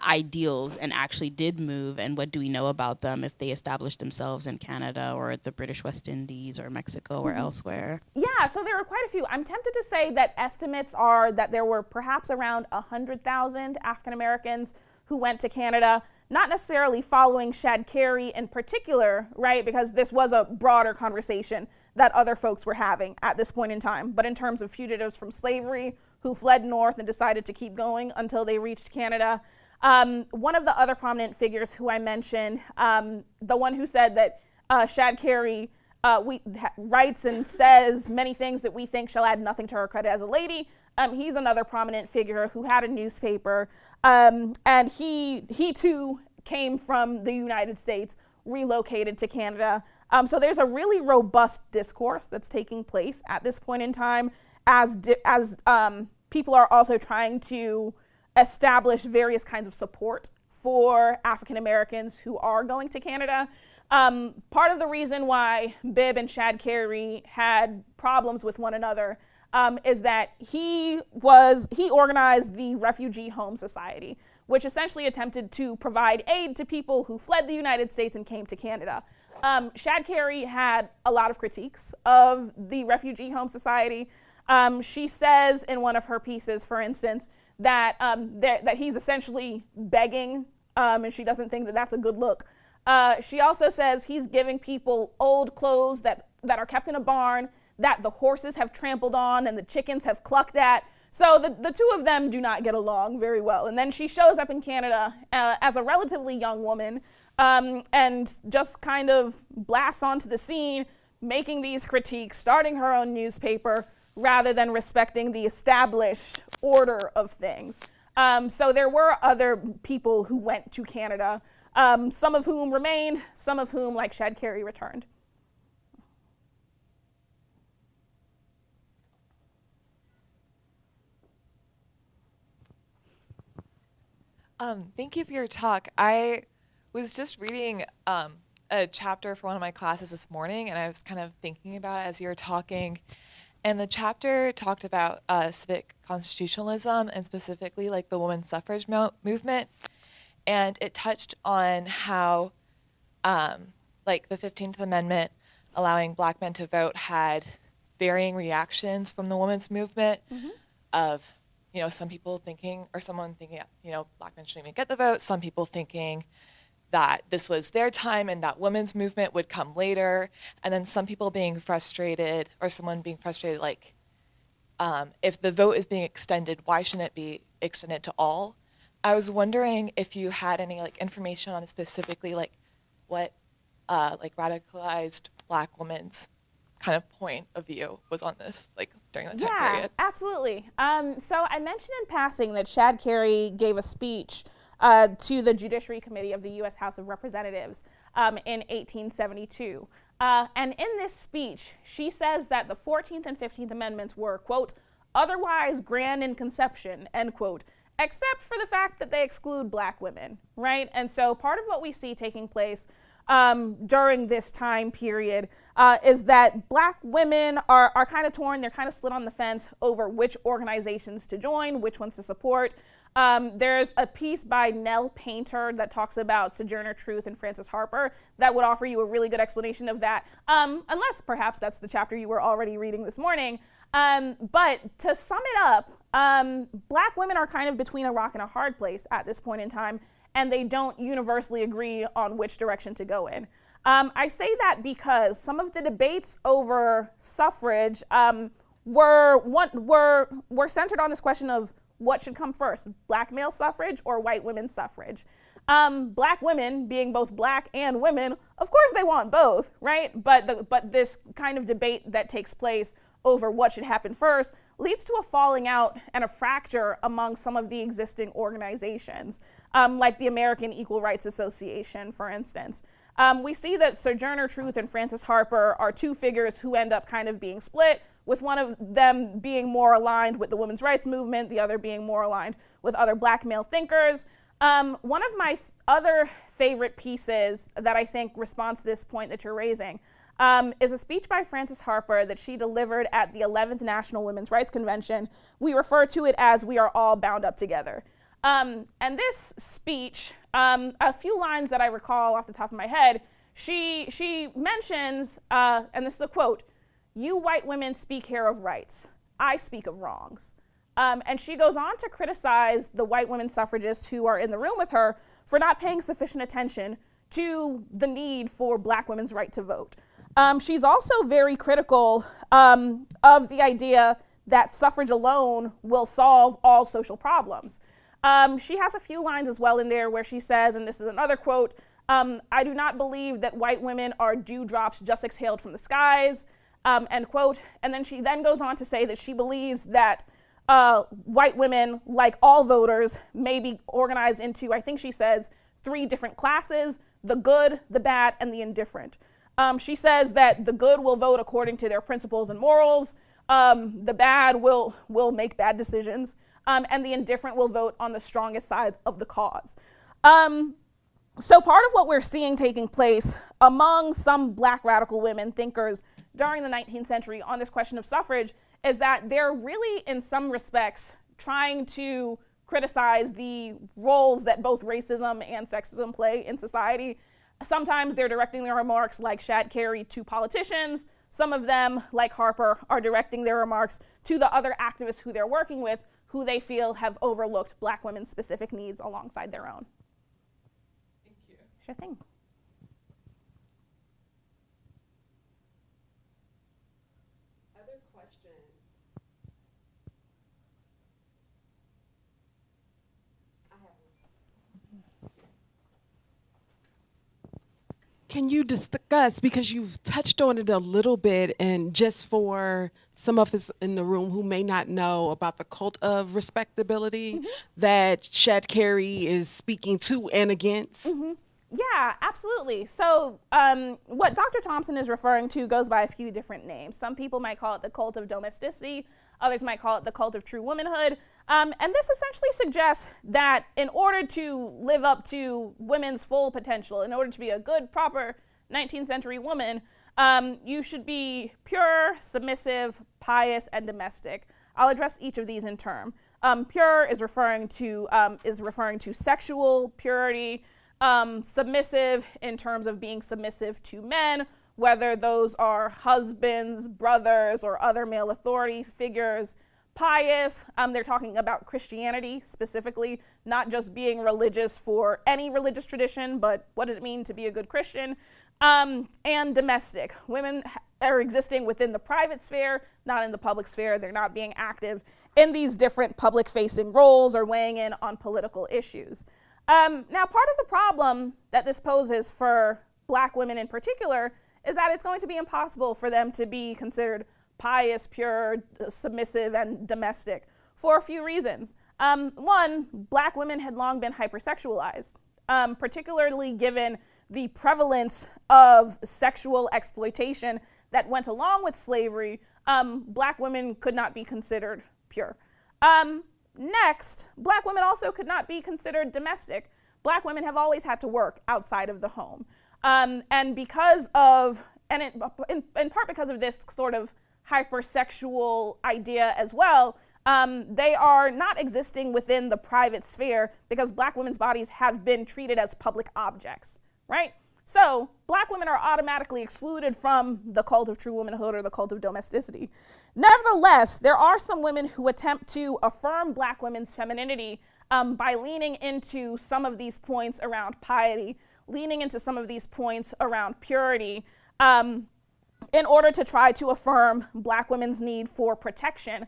Speaker 4: ideals and actually did move, and what do we know about them if they established themselves in Canada or the British West Indies or Mexico or elsewhere?
Speaker 2: Yeah, so there were quite a few. I'm tempted to say that estimates are that there were perhaps around 100,000 African Americans who went to Canada, not necessarily following Shadd Cary in particular, right, because this was a broader conversation that other folks were having at this point in time, but in terms of fugitives from slavery who fled north and decided to keep going until they reached Canada. One of the other prominent figures who I mentioned, the one who said that Shadd Cary writes and says many things that we think shall add nothing to her credit as a lady. He's another prominent figure who had a newspaper, and he too came from the United States, relocated to Canada. So there's a really robust discourse that's taking place at this point in time as people are also trying to establish various kinds of support for African Americans who are going to Canada. Part of the reason why Bibb and Shadd Cary had problems with one another is that he organized the Refugee Home Society, which essentially attempted to provide aid to people who fled the United States and came to Canada. Shadd Cary had a lot of critiques of the Refugee Home Society. She says in one of her pieces, for instance, that he's essentially begging, and she doesn't think that that's a good look. She also says he's giving people old clothes that are kept in a barn, that the horses have trampled on and the chickens have clucked at. So the two of them do not get along very well. And then she shows up in Canada as a relatively young woman and just kind of blasts onto the scene, making these critiques, starting her own newspaper, rather than respecting the established order of things. So there were other people who went to Canada, some of whom remained, some of whom, like Shadd Cary, returned.
Speaker 5: Thank you for your talk. I was just reading a chapter for one of my classes this morning, and I was kind of thinking about it as you were talking. And the chapter talked about civic constitutionalism and specifically like the women's suffrage movement. And it touched on how like the 15th Amendment allowing Black men to vote had varying reactions from the women's movement of, some people thinking, or someone thinking, Black men shouldn't even get the vote. Some people thinking that this was their time and that women's movement would come later. And then some people being frustrated, or someone being frustrated, like, if the vote is being extended, why shouldn't it be extended to all? I was wondering if you had any like information on specifically like what like radicalized Black women's kind of point of view was on this, like during that time period.
Speaker 2: Yeah, absolutely. So I mentioned in passing that Shadd Cary gave a speech to the Judiciary Committee of the U.S. House of Representatives in 1872. And in this speech, she says that the 14th and 15th Amendments were, quote, otherwise grand in conception, end quote, except for the fact that they exclude Black women, right? And so part of what we see taking place during this time period is that Black women are kind of torn, they're kind of split on the fence over which organizations to join, which ones to support. There's a piece by Nell Painter that talks about Sojourner Truth and Frances Harper that would offer you a really good explanation of that, unless perhaps that's the chapter you were already reading this morning. But to sum it up, Black women are kind of between a rock and a hard place at this point in time, and they don't universally agree on which direction to go in. I say that because some of the debates over suffrage were centered on this question of what should come first, Black male suffrage or white women's suffrage. Black women, being both Black and women, of course they want both, right? But this kind of debate that takes place over what should happen first leads to a falling out and a fracture among some of the existing organizations, like the American Equal Rights Association, for instance. We see that Sojourner Truth and Frances Harper are two figures who end up kind of being split, with one of them being more aligned with the women's rights movement, the other being more aligned with other Black male thinkers. One of my other favorite pieces that I think responds to this point that you're raising is a speech by Frances Harper that she delivered at the 11th National Women's Rights Convention. We refer to it as "We Are All Bound Up Together." And this speech, a few lines that I recall off the top of my head, she mentions, and this is a quote, "You white women speak here of rights. I speak of wrongs." And she goes on to criticize the white women suffragists who are in the room with her for not paying sufficient attention to the need for Black women's right to vote. She's also very critical of the idea that suffrage alone will solve all social problems. She has a few lines as well in there where she says, and this is another quote, "I do not believe that white women are dewdrops just exhaled from the skies," end quote. And then she then goes on to say that she believes that white women, like all voters, may be organized into, I think she says, 3 different classes: the good, the bad, and the indifferent. She says that the good will vote according to their principles and morals, the bad will make bad decisions, and the indifferent will vote on the strongest side of the cause. So part of what we're seeing taking place among some Black radical women thinkers during the 19th century on this question of suffrage is that they're really, in some respects, trying to criticize the roles that both racism and sexism play in society. Sometimes they're directing their remarks, like Shadd Cary, to politicians. Some of them, like Harper, are directing their remarks to the other activists who they're working with, who they feel have overlooked Black women's specific needs alongside their own.
Speaker 5: Thank you.
Speaker 2: Sure thing.
Speaker 1: Other questions? Can you discuss, because you've touched on it a little bit, and just for some of us in the room who may not know about the cult of respectability that Shadd Cary is speaking to and against?
Speaker 2: Yeah, absolutely. So what Dr. Thompson is referring to goes by a few different names. Some people might call it the cult of domesticity. Others might call it the cult of true womanhood. And this essentially suggests that in order to live up to women's full potential, in order to be a good, proper 19th century woman, you should be pure, submissive, pious, and domestic. I'll address each of these in turn. Pure is referring to sexual purity. Submissive in terms of being submissive to men, whether those are husbands, brothers, or other male authority figures. pious. They're talking about Christianity specifically, not just being religious for any religious tradition, but what does it mean to be a good Christian? And domestic. Women are existing within the private sphere, not in the public sphere. They're not being active in these different public-facing roles or weighing in on political issues. Now, part of the problem that this poses for Black women in particular is that it's going to be impossible for them to be considered pious, pure, submissive, and domestic for a few reasons. One, Black women had long been hypersexualized, particularly given the prevalence of sexual exploitation that went along with slavery. Black women could not be considered pure. Next, Black women also could not be considered domestic. Black women have always had to work outside of the home. And because of, in part because of this sort of hypersexual idea as well, they are not existing within the private sphere because Black women's bodies have been treated as public objects, right? So Black women are automatically excluded from the cult of true womanhood or the cult of domesticity. Nevertheless, there are some women who attempt to affirm Black women's femininity by leaning into some of these points around piety, leaning into some of these points around purity, in order to try to affirm Black women's need for protection,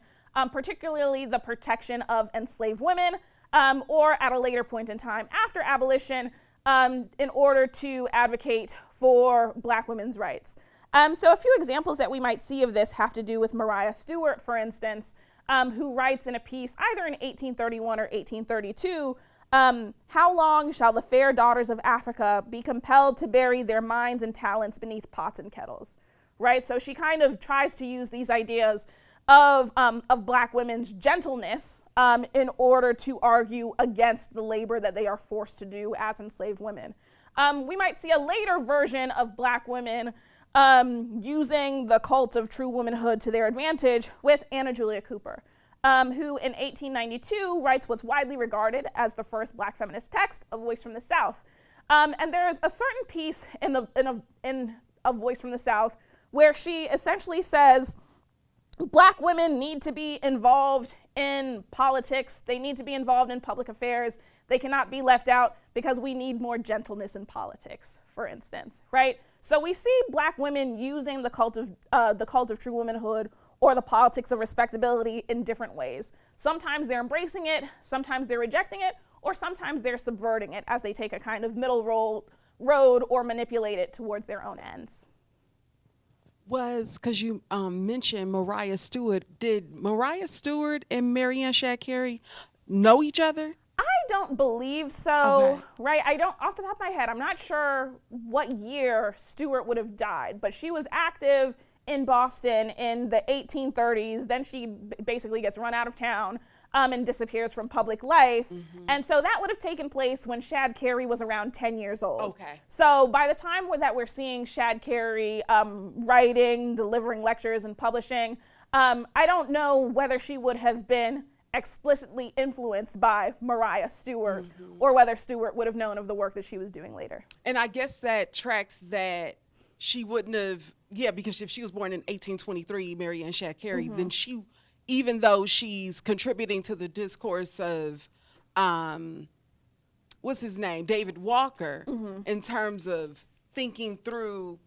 Speaker 2: particularly the protection of enslaved women, or at a later point in time after abolition, in order to advocate for Black women's rights. So a few examples that we might see of this have to do with Maria Stewart, for instance, who writes in a piece either in 1831 or 1832, how long shall the fair daughters of Africa be compelled to bury their minds and talents beneath pots and kettles? Right, so she kind of tries to use these ideas of Black women's gentleness in order to argue against the labor that they are forced to do as enslaved women. We might see a later version of Black women using the cult of true womanhood to their advantage with Anna Julia Cooper, who in 1892 writes what's widely regarded as the first Black feminist text, A Voice from the South. And there's a certain piece in A Voice from the South where she essentially says Black women need to be involved in politics. They need to be involved in public affairs. They cannot be left out because we need more gentleness in politics, for instance, right? So we see Black women using the cult of true womanhood or the politics of respectability in different ways. Sometimes they're embracing it, sometimes they're rejecting it, or sometimes they're subverting it as they take a kind of middle road or manipulate it towards their own ends.
Speaker 1: Because you mentioned Maria Stewart. Did Maria Stewart and Mary Ann Shadd Cary know each other?
Speaker 2: I don't believe so,
Speaker 1: Okay.
Speaker 2: right? I don't, off the top of my head, I'm not sure what year Stewart would have died, but she was active in Boston in the 1830s. Then she basically gets run out of town and disappears from public life. Mm-hmm. And so that would have taken place when Shadd Cary was around 10 years old.
Speaker 1: Okay.
Speaker 2: So by the time that we're seeing Shadd Cary writing, delivering lectures, and publishing, I don't know whether she would have been explicitly influenced by Maria Stewart, mm-hmm. or whether Stewart would have known of the work that she was doing later.
Speaker 1: And I guess that tracks that she wouldn't have, because if she was born in 1823, Mary Ann Shadd Cary, mm-hmm. then she, even though she's contributing to the discourse of, what's his name, David Walker, mm-hmm. in terms of thinking through,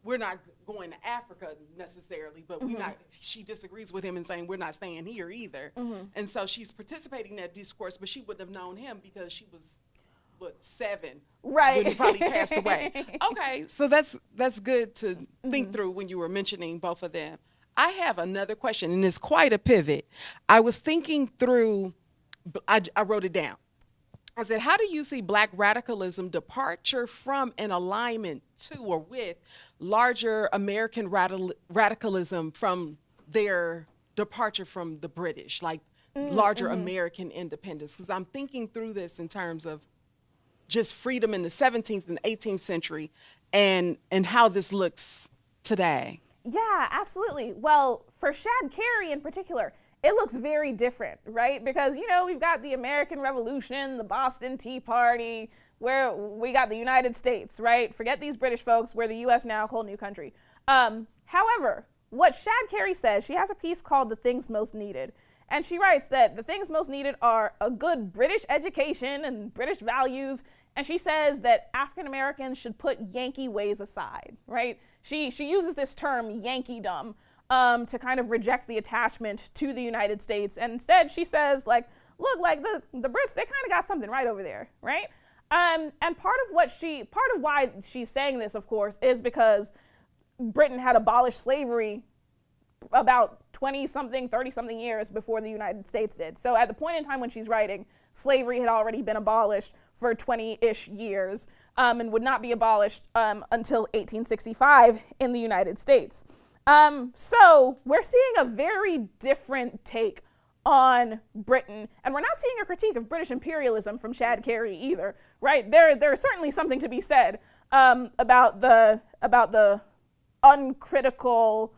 Speaker 1: we're not going to Africa necessarily, but mm-hmm. she disagrees with him in saying we're not staying here either. Mm-hmm. And so she's participating in that discourse, but she wouldn't have known him because she was, 7,
Speaker 2: right,
Speaker 1: when he probably passed away. Okay, so that's good to
Speaker 2: mm-hmm.
Speaker 1: think through when you were mentioning both of them. I have another question, and it's quite a pivot. I was thinking through, I wrote it down. I said, how do you see Black radicalism departure from an alignment to or with larger American radicalism from their departure from the British, like larger mm-hmm. American independence? Because I'm thinking through this in terms of just freedom in the 17th and 18th century and how this looks today.
Speaker 2: Yeah, absolutely. Well, for Shadd Cary in particular, it looks very different, right? Because, we've got the American Revolution, the Boston Tea Party, where we got the United States, right? Forget these British folks, we're the U.S. now, whole new country. However, what Shadd Cary says, she has a piece called The Things Most Needed. And she writes that the things most needed are a good British education and British values. And she says that African Americans should put Yankee ways aside, right? She uses this term, Yankeedom, to kind of reject the attachment to the United States. And instead she says, like, look, like the Brits, they kind of got something right over there, right? And part of why she's saying this, of course, is because Britain had abolished slavery about 20-something, 30-something years before the United States did. So at the point in time when she's writing, slavery had already been abolished for 20-ish years and would not be abolished until 1865 in the United States. So we're seeing a very different take on Britain, and we're not seeing a critique of British imperialism from Shadd Cary either, right? There is certainly something to be said about the uncritical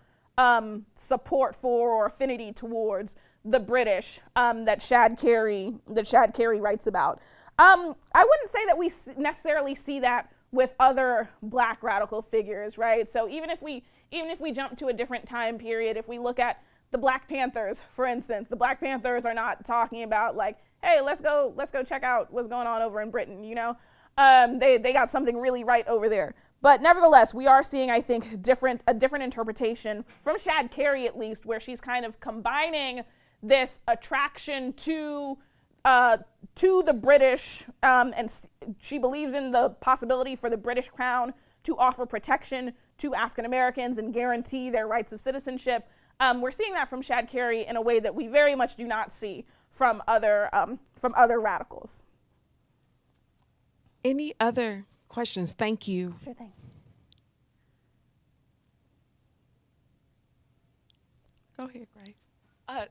Speaker 2: support for or affinity towards the British that Shadd Cary writes about. I wouldn't say that we necessarily see that with other Black radical figures, right? So even if we jump to a different time period, if we look at the Black Panthers, for instance, the Black Panthers are not talking about like, hey, let's go check out what's going on over in Britain, you know? They got something really right over there. But nevertheless, we are seeing, I think, a different interpretation from Shadd Cary, at least, where she's kind of combining this attraction to the British, and she believes in the possibility for the British Crown to offer protection to African Americans and guarantee their rights of citizenship. We're seeing that from Shadd Cary in a way that we very much do not see from other radicals.
Speaker 1: Any other questions? Thank you.
Speaker 2: Sure thing.
Speaker 1: Go ahead, Grace.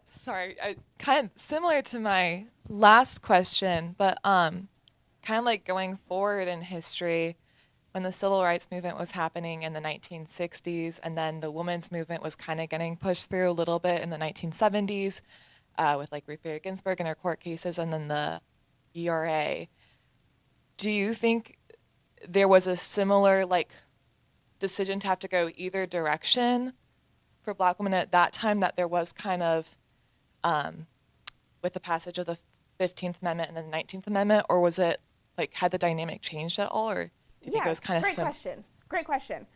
Speaker 5: Sorry, kind of similar to my last question, but kind of like going forward in history, when the civil rights movement was happening in the 1960s, and then the women's movement was kind of getting pushed through a little bit in the 1970s with like Ruth Bader Ginsburg and her court cases, and then the ERA. Do you think there was a similar like decision to have to go either direction for Black women at that time, that there was kind of with the passage of the 15th Amendment and the 19th Amendment, or was it like, had the dynamic changed at all, or do you think it was kind of
Speaker 2: Great question.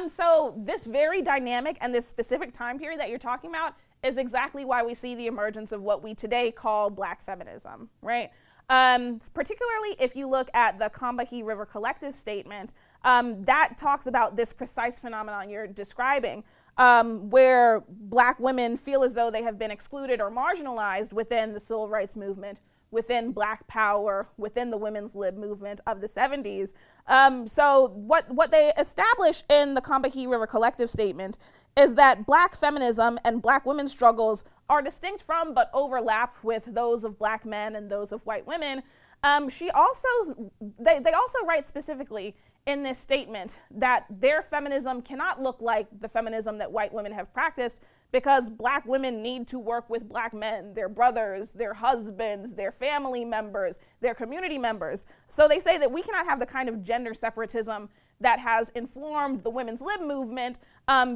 Speaker 2: So this very dynamic and this specific time period that you're talking about is exactly why we see the emergence of what we today call Black feminism, right? Particularly if you look at the Combahee River Collective statement, that talks about this precise phenomenon you're describing, where Black women feel as though they have been excluded or marginalized within the civil rights movement, within Black power, within the women's lib movement of the 70s. So what they establish in the Combahee River Collective statement is that Black feminism and Black women's struggles are distinct from but overlap with those of Black men and those of white women. They also write specifically in this statement that their feminism cannot look like the feminism that white women have practiced, because Black women need to work with Black men, their brothers, their husbands, their family members, their community members. So they say that we cannot have the kind of gender separatism that has informed the women's lib movement,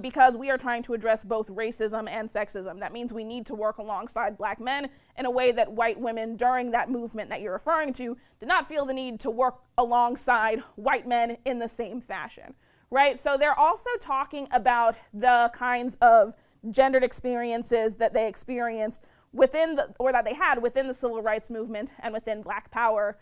Speaker 2: because we are trying to address both racism and sexism. That means we need to work alongside Black men in a way that white women during that movement that you're referring to did not feel the need to work alongside white men in the same fashion, right? So they're also talking about the kinds of gendered experiences that they experienced that they had within the civil rights movement and within Black power.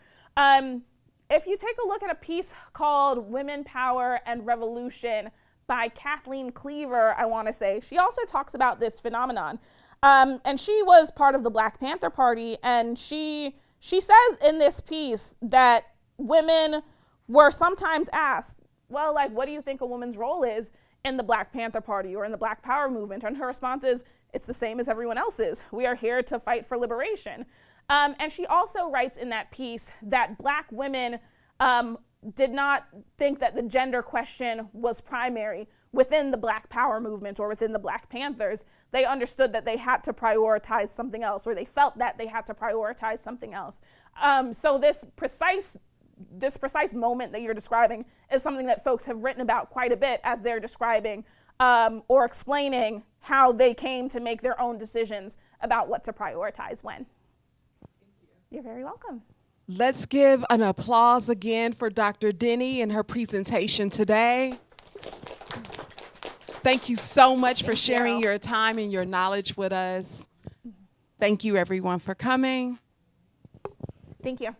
Speaker 2: If you take a look at a piece called Women, Power, and Revolution by Kathleen Cleaver, I want to say, she also talks about this phenomenon. And she was part of the Black Panther Party, and she says in this piece that women were sometimes asked, well, like, what do you think a woman's role is in the Black Panther Party or in the Black Power movement? And her response is, it's the same as everyone else's. We are here to fight for liberation. And she also writes in that piece that Black women did not think that the gender question was primary within the Black Power movement or within the Black Panthers. They understood that they had to prioritize something else, or they felt that they had to prioritize something else. So this precise moment that you're describing is something that folks have written about quite a bit as they're describing or explaining how they came to make their own decisions about what to prioritize when. You're very welcome.
Speaker 1: Let's give an applause again for Dr. Dennie and her presentation today. Thank you so much for sharing your time and your knowledge with us. Thank you, everyone, for coming.
Speaker 2: Thank you.